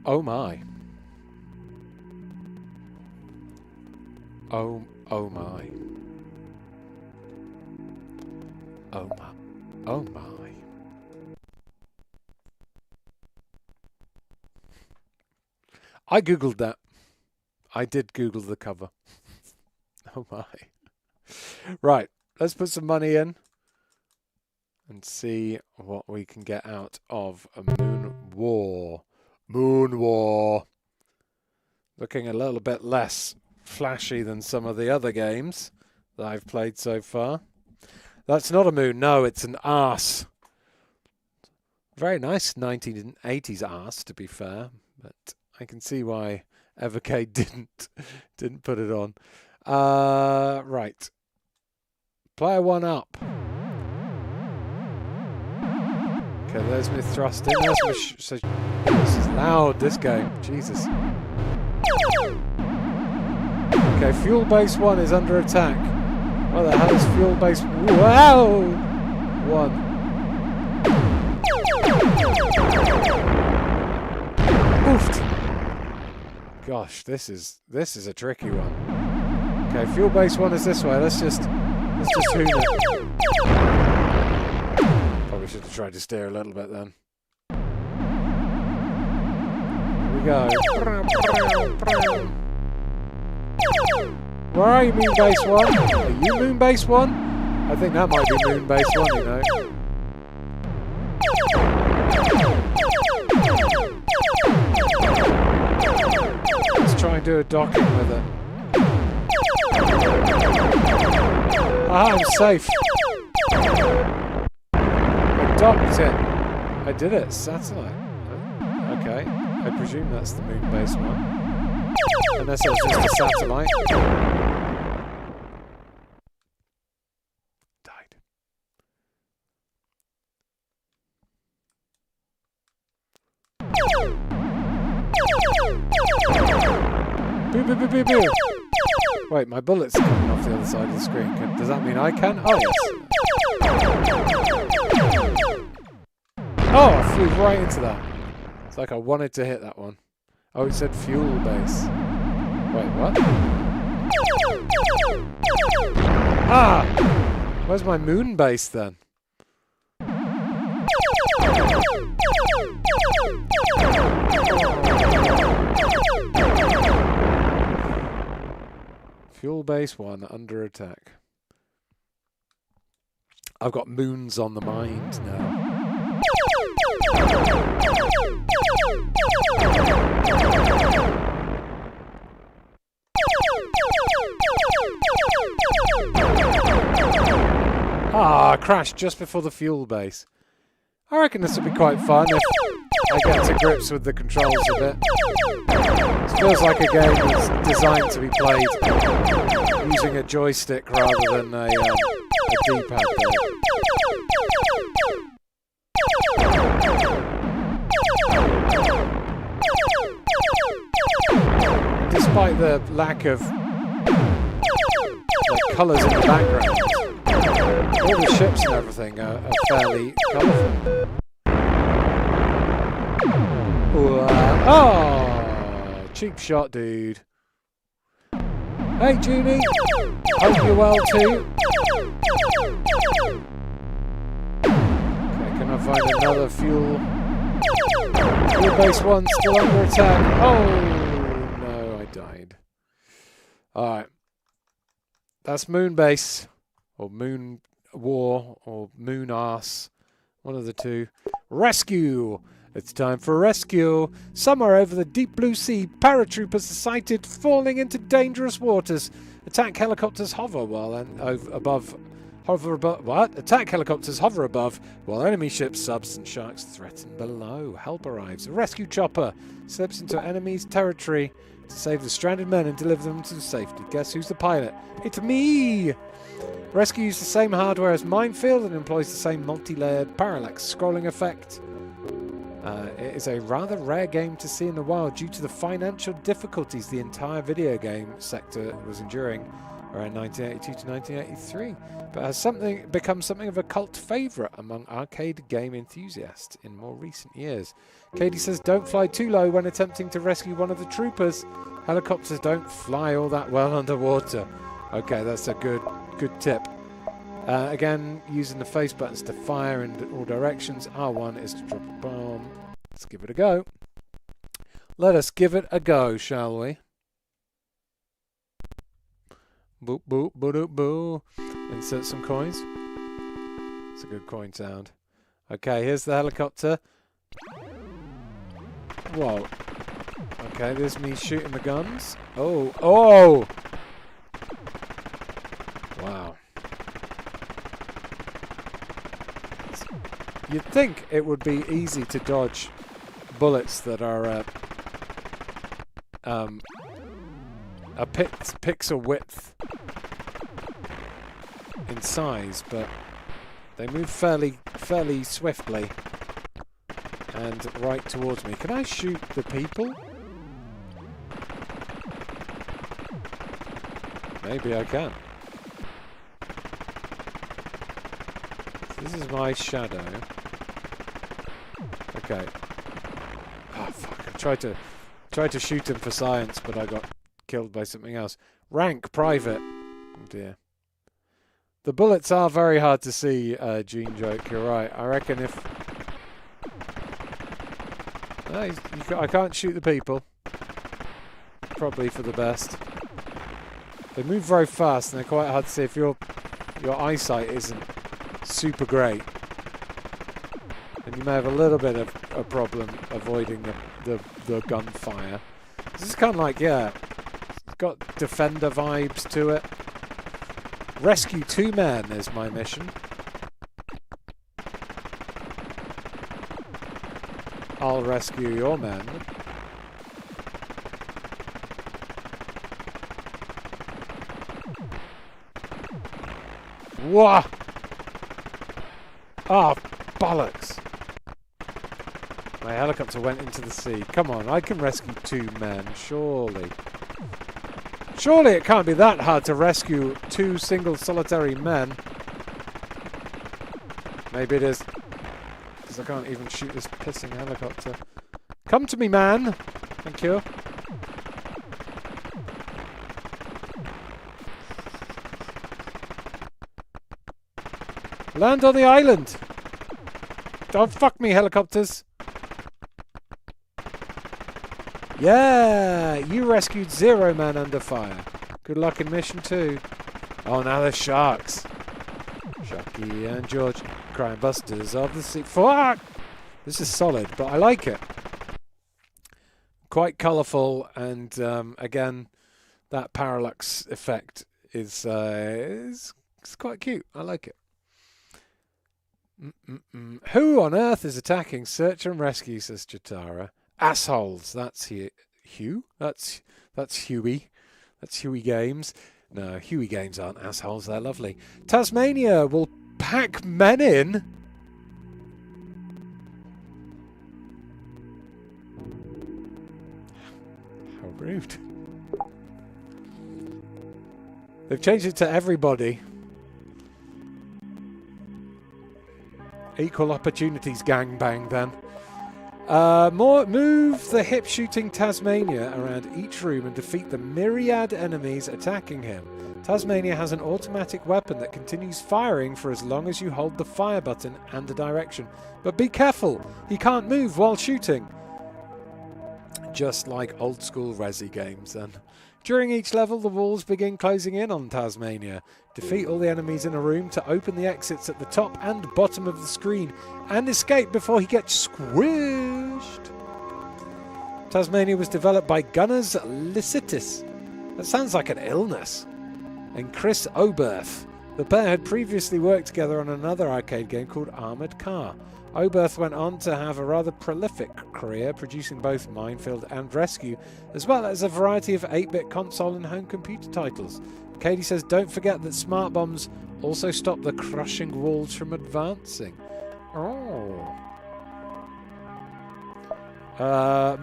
[SPEAKER 1] Oh my. Oh my. Oh my. Oh my. I googled that. I did Google the cover. Oh my. Right, let's put some money in and see what we can get out of a Moon War. Moon War. Looking a little bit less flashy than some of the other games that I've played so far. That's not a moon, no, it's an arse. Very nice 1980s arse, to be fair, but I can see why Evercade didn't put it on. Right. Player one up. Okay, there's my thrust in. There's my so this is loud, this game. Jesus. Okay, fuel base 1 is under attack. What the hell is fuel base? Wow! 1. Oofed. Gosh, this is a tricky one. Okay, fuel base 1 is this way. Let's just hoon it. Probably should have tried to steer a little bit then. Here we go. Where are you, Moon Base 1? Are you Moon Base 1? I think that might be Moon Base 1, you know. Let's try and do a docking with it. Ah, I'm safe. I docked it. I did it. Satellite. Okay. I presume that's the Moon Base 1. Unless it was just a satellite. Died. Boo, boo, boo, boo, boo. Wait, my bullets are coming off the other side of the screen. Does that mean I can? Oh, yes. Oh, I flew right into that. It's like I wanted to hit that one. Oh, it said fuel base. Wait, what? Ah! Where's my moon base then? Fuel base 1 under attack. I've got moons on the mind now. Ah, I crashed just before the fuel base. I reckon this would be quite fun if I get to grips with the controls a bit. This feels like a game that's designed to be played using a joystick rather than a D-pad there. Despite the lack of colours in the background, all the ships and everything are fairly colourful. Oh! Cheap shot, dude. Hey, Junie! Hope you're well, too. Okay, can I find another fuel? Fuel base 1 still under attack. Oh, no, I died. Alright. That's Moon Base. Or Moon War. Or Moon Arse. One of the two. Rescue! It's time for rescue. Somewhere over the deep blue sea, paratroopers are sighted falling into dangerous waters. Attack helicopters hover while Attack helicopters hover above while enemy ships, subs, and sharks threaten below. Help arrives. A rescue chopper slips into enemy's territory to save the stranded men and deliver them to safety. Guess who's the pilot? It's me! Rescue uses the same hardware as Minefield and employs the same multi-layered parallax scrolling effect. It is a rather rare game to see in the wild due to the financial difficulties the entire video game sector was enduring around 1982 to 1983, but has become something of a cult favourite among arcade game enthusiasts in more recent years. Katie says, don't fly too low when attempting to rescue one of the troopers. Helicopters don't fly all that well underwater. Okay, that's a good tip. Again, using the face buttons to fire in all directions. R1 is to drop a bomb. Let's give it a go. Let us give it a go, shall we? Boop, boop, boop, boop. Insert some coins. It's a good coin sound. Okay, here's the helicopter. Whoa. Okay, there's me shooting the guns. Oh, oh! Wow. You'd think it would be easy to dodge bullets that are a pixel width in size, but they move fairly swiftly and right towards me. Can I shoot the people? Maybe I can. This is my shadow. Okay. Oh fuck! I tried to shoot him for science, but I got killed by something else. Rank private. Oh dear. The bullets are very hard to see, Gene Joke. You're right. I reckon if I can't shoot the people. Probably for the best. They move very fast, and they're quite hard to see if your eyesight isn't super great. And you may have a little bit of a problem avoiding the gunfire. This is kind of like, yeah, it's got Defender vibes to it. Rescue 2 men is my mission. I'll rescue your men. Whoa! Ah, bollocks! My helicopter went into the sea. Come on, I can rescue 2 men, surely. Surely it can't be that hard to rescue 2 single solitary men. Maybe it is. Because I can't even shoot this pissing helicopter. Come to me, man! Thank you. Land on the island! Don't fuck me, helicopters! Yeah! You rescued 0 men under fire. Good luck in mission 2. Oh, now there's sharks. Chucky and George, Crime Busters of the Sea. Fuck! This is solid, but I like it. Quite colourful, and again, that parallax effect is quite cute. I like it. Who on earth is attacking Search and Rescue, says Chitara. Assholes. That's Hugh. That's Huey. That's Huey Games. No, Huey Games aren't assholes. They're lovely. Tasmania will pack men in. How rude. They've changed it to everybody. Equal opportunities gangbang then. Move the hip-shooting Tasmania around each room and defeat the myriad enemies attacking him. Tasmania has an automatic weapon that continues firing for as long as you hold the fire button and the direction. But be careful, he can't move while shooting. Just like old-school Resi games then. During each level, the walls begin closing in on Tasmania. Defeat all the enemies in a room to open the exits at the top and bottom of the screen and escape before he gets squished. Tasmania was developed by Gunners Licitus. That sounds like an illness. And Chris Oberth. The pair had previously worked together on another arcade game called Armored Car. Oberth went on to have a rather prolific career, producing both Minefield and Rescue, as well as a variety of 8-bit console and home computer titles. Katie says, don't forget that smart bombs also stop the crushing walls from advancing. Oh.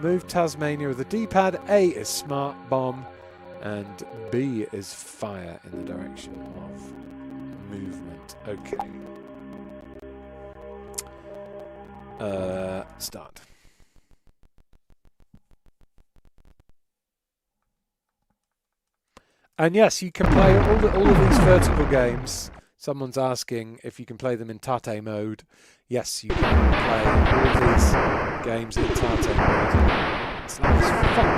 [SPEAKER 1] Move Tasmania with the D-pad. A is smart bomb, and B is fire in the direction of movement. Okay. Start. And yes, you can play all of these vertical games. Someone's asking if you can play them in Tate mode. Yes, you can play all these games in Tate mode. It's nice fun.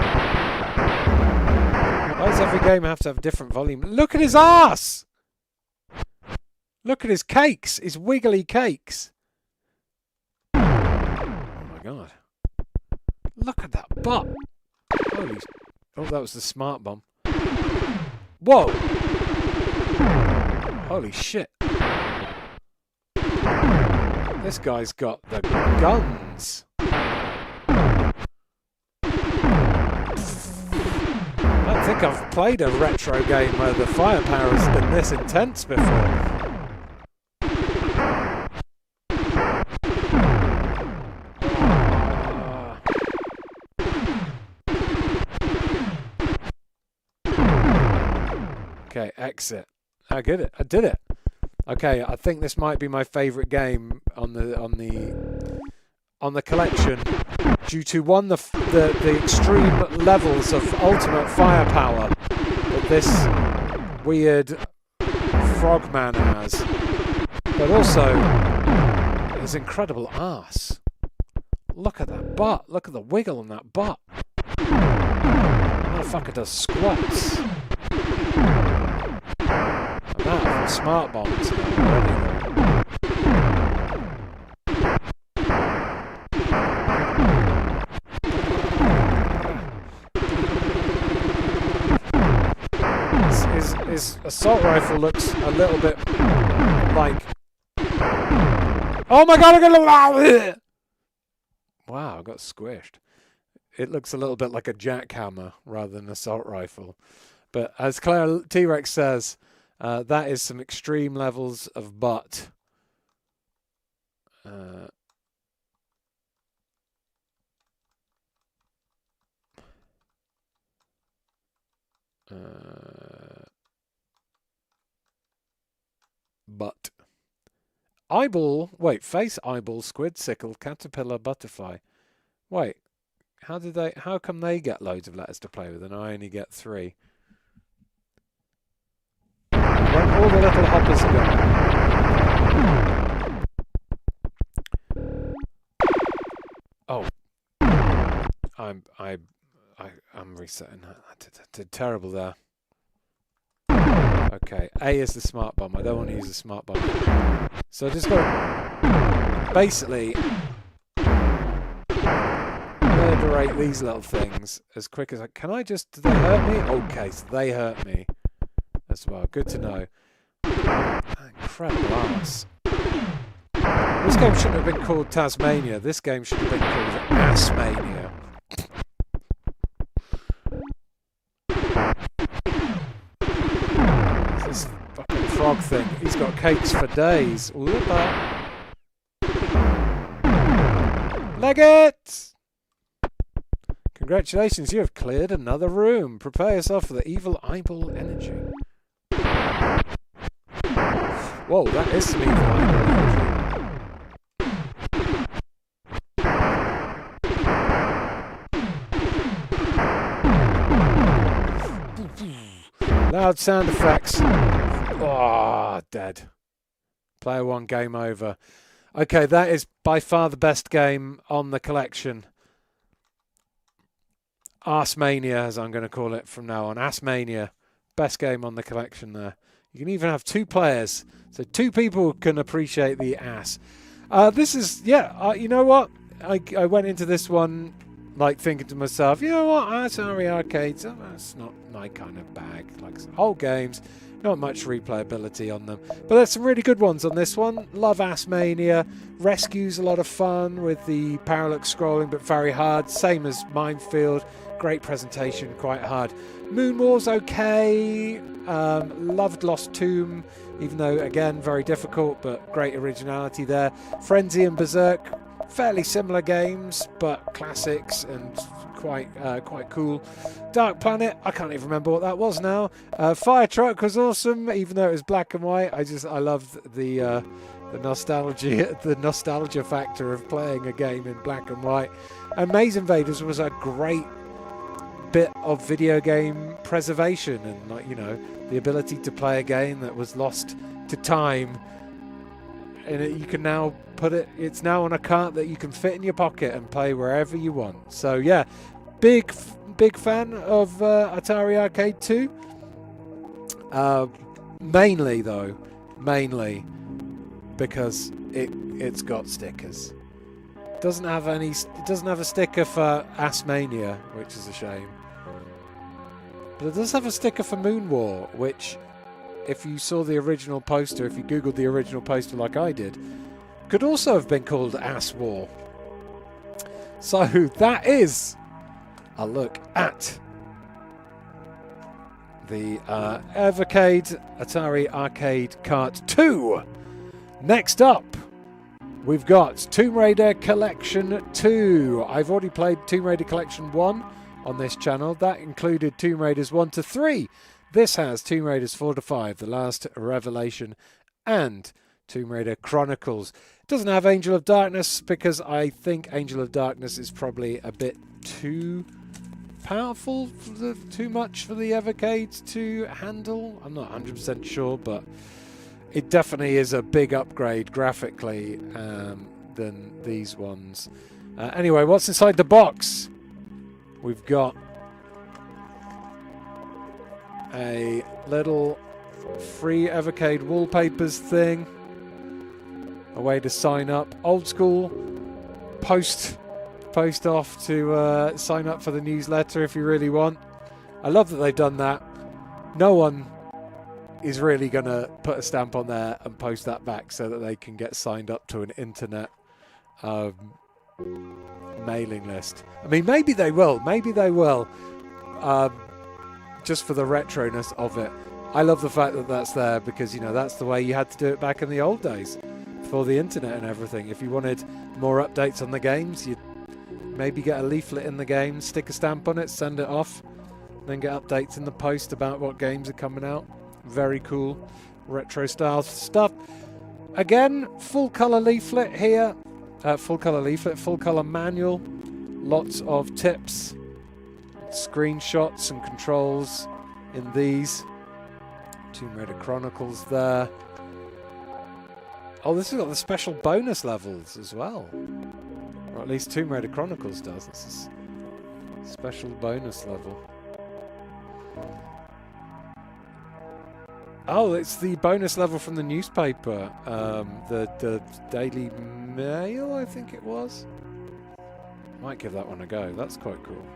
[SPEAKER 1] Why does every game have to have a different volume? Look at his ass! Look at his cakes, his wiggly cakes. Oh my god. Look at that butt. Holy... Oh, that was the smart bomb. Whoa! Holy shit. This guy's got the guns. I don't think I've played a retro game where the firepower has been this intense before. Okay, exit. I get it. I did it. Okay, I think this might be my favourite game on the collection, due to one the extreme levels of ultimate firepower that this weird frogman has, but also his incredible ass. Look at that butt. Look at the wiggle on that butt. Motherfucker does squats. I'm out of smart bombs now already. His assault rifle looks a little bit like... Oh my god, I'm gonna... Wow, I got squished. It looks a little bit like a jackhammer rather than an assault rifle. But as Claire T-Rex says, that is some extreme levels of butt. Butt. Eyeball. Wait, face, eyeball, squid, sickle, caterpillar, butterfly. Wait, how come they get loads of letters to play with and I only get 3? When all the little hoppers are gone. Oh. I'm resetting that. I did terrible there. Okay, A is the smart bomb. I don't want to use the smart bomb. So I just got to basically murderate these little things as quick as I can. I just... Do they hurt me? Okay, so they hurt me as well. Good to know. Incredible ass. This game shouldn't have been called Tasmania. This game should have been called Assmania. This fucking frog thing. He's got cakes for days. Leg it! Congratulations, you have cleared another room. Prepare yourself for the evil eyeball energy. Whoa, that is some evil eyeball energy. Loud sound effects. Oh, dead. Player 1, game over. Okay, that is by far the best game on the collection. Arsmania, as I'm going to call it from now on. Assmania. Best game on the collection there. You can even have 2 players. So 2 people can appreciate the ass. This is, yeah, you know what? I went into this one like thinking to myself, you know what, Atari Arcades, that's not my kind of bag. Like old games, not much replayability on them. But there's some really good ones on this one. Love Assmania. Rescue's a lot of fun with the parallax scrolling, but very hard. Same as Minefield. Great presentation, quite hard. Moon War's okay. Loved Lost Tomb, even though, again, very difficult, but great originality there. Frenzy and Berserk, fairly similar games, but classics and quite cool. Dark Planet, I can't even remember what that was now. Fire Truck was awesome, even though it was black and white. I loved the nostalgia factor of playing a game in black and white. And Maze Invaders was a great bit of video game preservation, and like, you know, the ability to play a game that was lost to time, and you can now put it's now on a cart that you can fit in your pocket and play wherever you want. So yeah, big fan of Atari Arcade 2. Mainly because it's got stickers. It doesn't have a sticker for Assmania, which is a shame. But it does have a sticker for Moon War, which, if you saw the original poster, if you googled the original poster like I did, could also have been called Ass War. So that is a look at the Evercade Atari Arcade Kart 2. Next up, we've got Tomb Raider Collection 2. I've already played Tomb Raider Collection 1 on this channel. That included Tomb Raiders 1 to 3. This has Tomb Raiders 4 to 5, The Last Revelation, and Tomb Raider Chronicles. It doesn't have Angel of Darkness because I think Angel of Darkness is probably a bit too powerful, too much for the Evercade to handle. I'm not 100% sure, but it definitely is a big upgrade graphically than these ones. Anyway, what's inside the box? We've got a little free Evercade wallpapers thing, a way to sign up, old school, post off to sign up for the newsletter if you really want. I love that they've done that. No one is really going to put a stamp on there and post that back so that they can get signed up to an internet mailing list. I mean, maybe they will, just for the retroness of it. I love the fact that that's there because, you know, that's the way you had to do it back in the old days before the internet and everything. If you wanted more updates on the games, you'd maybe get a leaflet in the game, stick a stamp on it, send it off, then get updates in the post about what games are coming out. Very cool retro style stuff. Again, full color leaflet here. Full color manual. Lots of tips, screenshots and controls in these. Tomb Raider Chronicles there. Oh, this has got the special bonus levels as well. Or at least Tomb Raider Chronicles does. This is a special bonus level. Oh, it's the bonus level from the newspaper, the Daily Mail, I think it was. Might give that one a go. That's quite cool.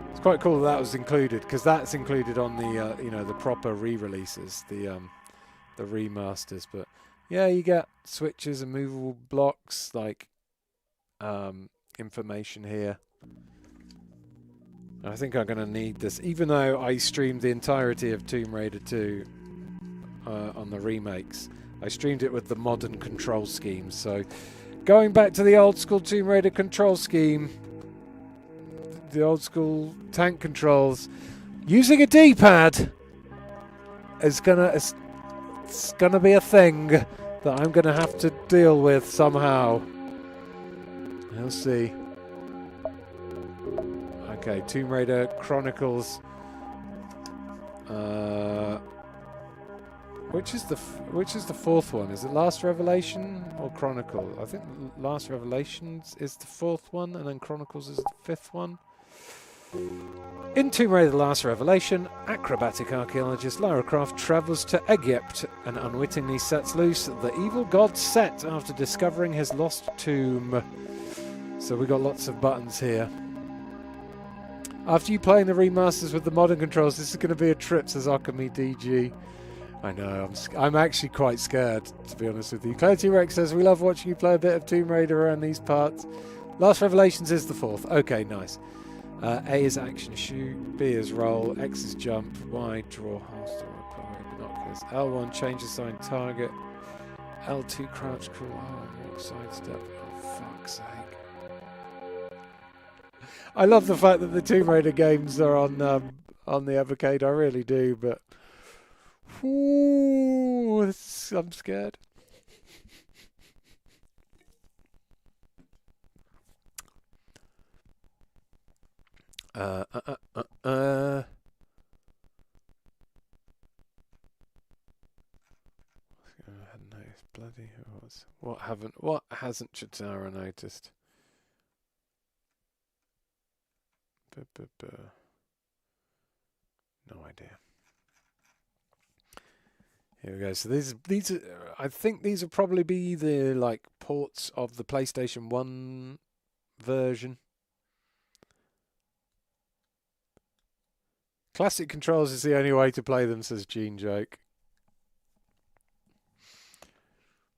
[SPEAKER 1] It's quite cool that was included, because that's included on the you know, the proper re-releases, the remasters. But yeah, you get switches and movable blocks, like information here. I think I'm going to need this, even though I streamed the entirety of Tomb Raider 2 on the remakes. I streamed it with the modern control scheme, so going back to the old school Tomb Raider control scheme, the old school tank controls, using a D-pad is it's gonna be a thing that I'm gonna have to deal with somehow. We'll see. Okay, Tomb Raider Chronicles. Which is the fourth one? Is it Last Revelation or Chronicle? I think Last Revelations is the fourth one, and then Chronicles is the fifth one. In Tomb Raider: The Last Revelation, acrobatic archaeologist Lara Croft travels to Egypt and unwittingly sets loose the evil god Set after discovering his lost tomb. So we got lots of buttons here. After you playing the remasters with the modern controls, this is going to be a trip, says Okami DG. I know, I'm actually quite scared, to be honest with you. Clarity Rex says, we love watching you play a bit of Tomb Raider around these parts. Last Revelations is the fourth. Okay, nice. A is action shoot, B is roll, X is jump, Y draw, binoculars, L1 change assign target, L2 crouch crawl, R1 sidestep. Oh, fuck's sake. I love the fact that the Tomb Raider games are on the Evercade. I really do, but ooh, I'm scared. Bloody what hasn't Chitara noticed? No idea. Here we go. So these are, I think these will probably be the like ports of the PlayStation 1 version. Classic controls is the only way to play them, says Gene Joke.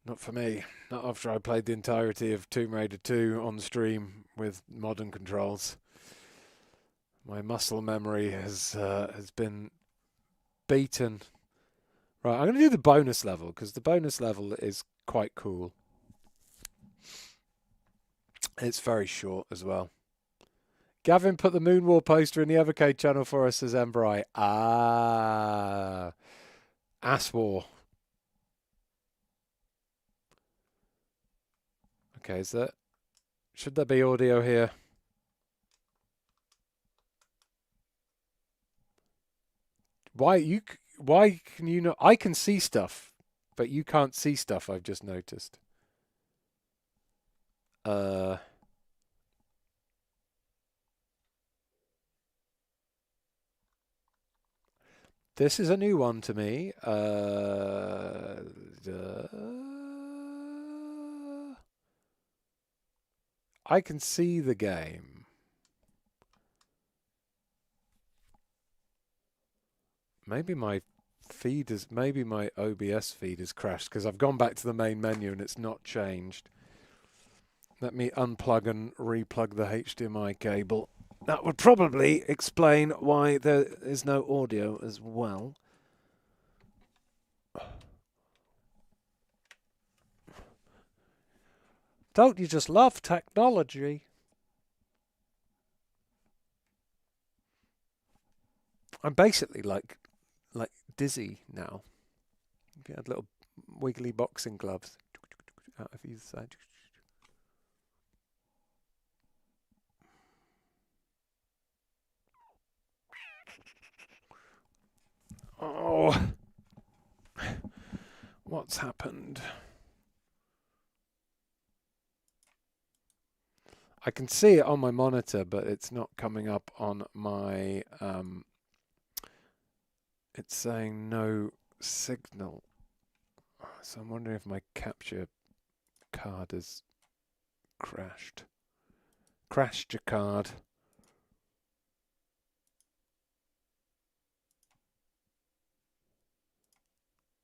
[SPEAKER 1] Not for me. Not after I played the entirety of Tomb Raider 2 on stream with modern controls. My muscle memory has been beaten. Right, I'm going to do the bonus level, because the bonus level is quite cool. It's very short as well. Gavin put the Moon War poster in the Evercade channel for us, says Embry. Ah. Ass War. Okay, should there be audio here? Why can you not? I can see stuff, but you can't see stuff, I've just noticed. This is a new one to me. I can see the game. Maybe my OBS feed has crashed, because I've gone back to the main menu and it's not changed. Let me unplug and replug the HDMI cable. That would probably explain why there is no audio as well. Don't you just love technology? I'm basically like dizzy now. Get little wiggly boxing gloves out of either side. Oh, what's happened? I can see it on my monitor, but it's not coming up on my it's saying no signal. So I'm wondering if my capture card has crashed. Crashed your card.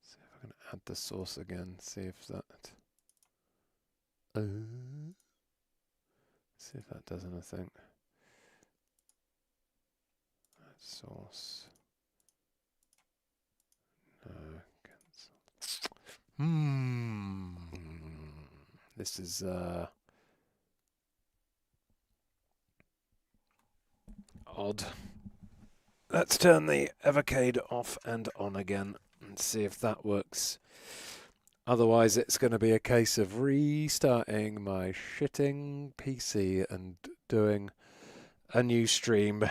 [SPEAKER 1] See if I can add the source again. See if that. See if that does anything. Source. No. Cancel. This is odd. Let's turn the Evercade off and on again and see if that works. Otherwise, it's going to be a case of restarting my shitting PC and doing a new stream.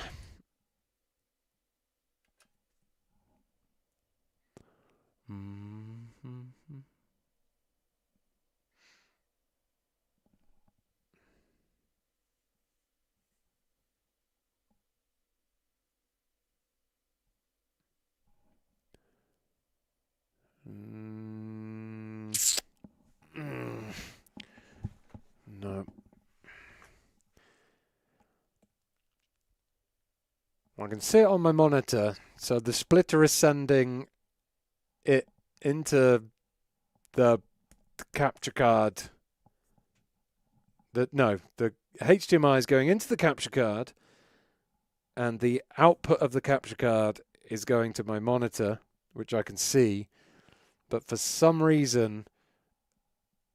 [SPEAKER 1] No. I can see it on my monitor. So the splitter is sending it into the capture card. The HDMI is going into the capture card, and the output of the capture card is going to my monitor, which I can see. But for some reason,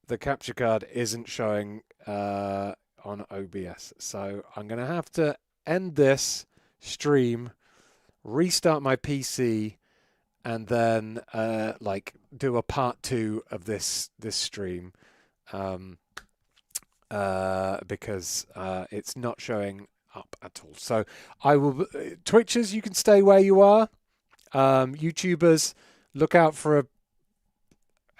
[SPEAKER 1] the capture card isn't showing on OBS. So I'm going to have to end this stream, restart my PC, and then do a part 2 of this stream, because it's not showing up at all. So I will. Twitchers, you can stay where you are. YouTubers, look out for a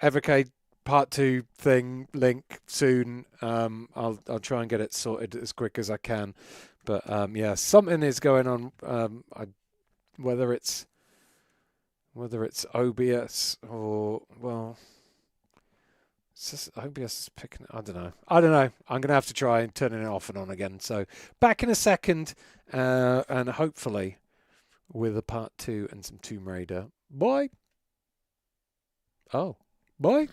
[SPEAKER 1] Evercade part 2 thing link soon. I'll try and get it sorted as quick as I can. But yeah, something is going on. Whether it's OBS or, well, it's just OBS is picking. I don't know. I'm gonna have to try and turn it off and on again. So back in a second, and hopefully with a part 2 and some Tomb Raider. Bye. Oh, bye.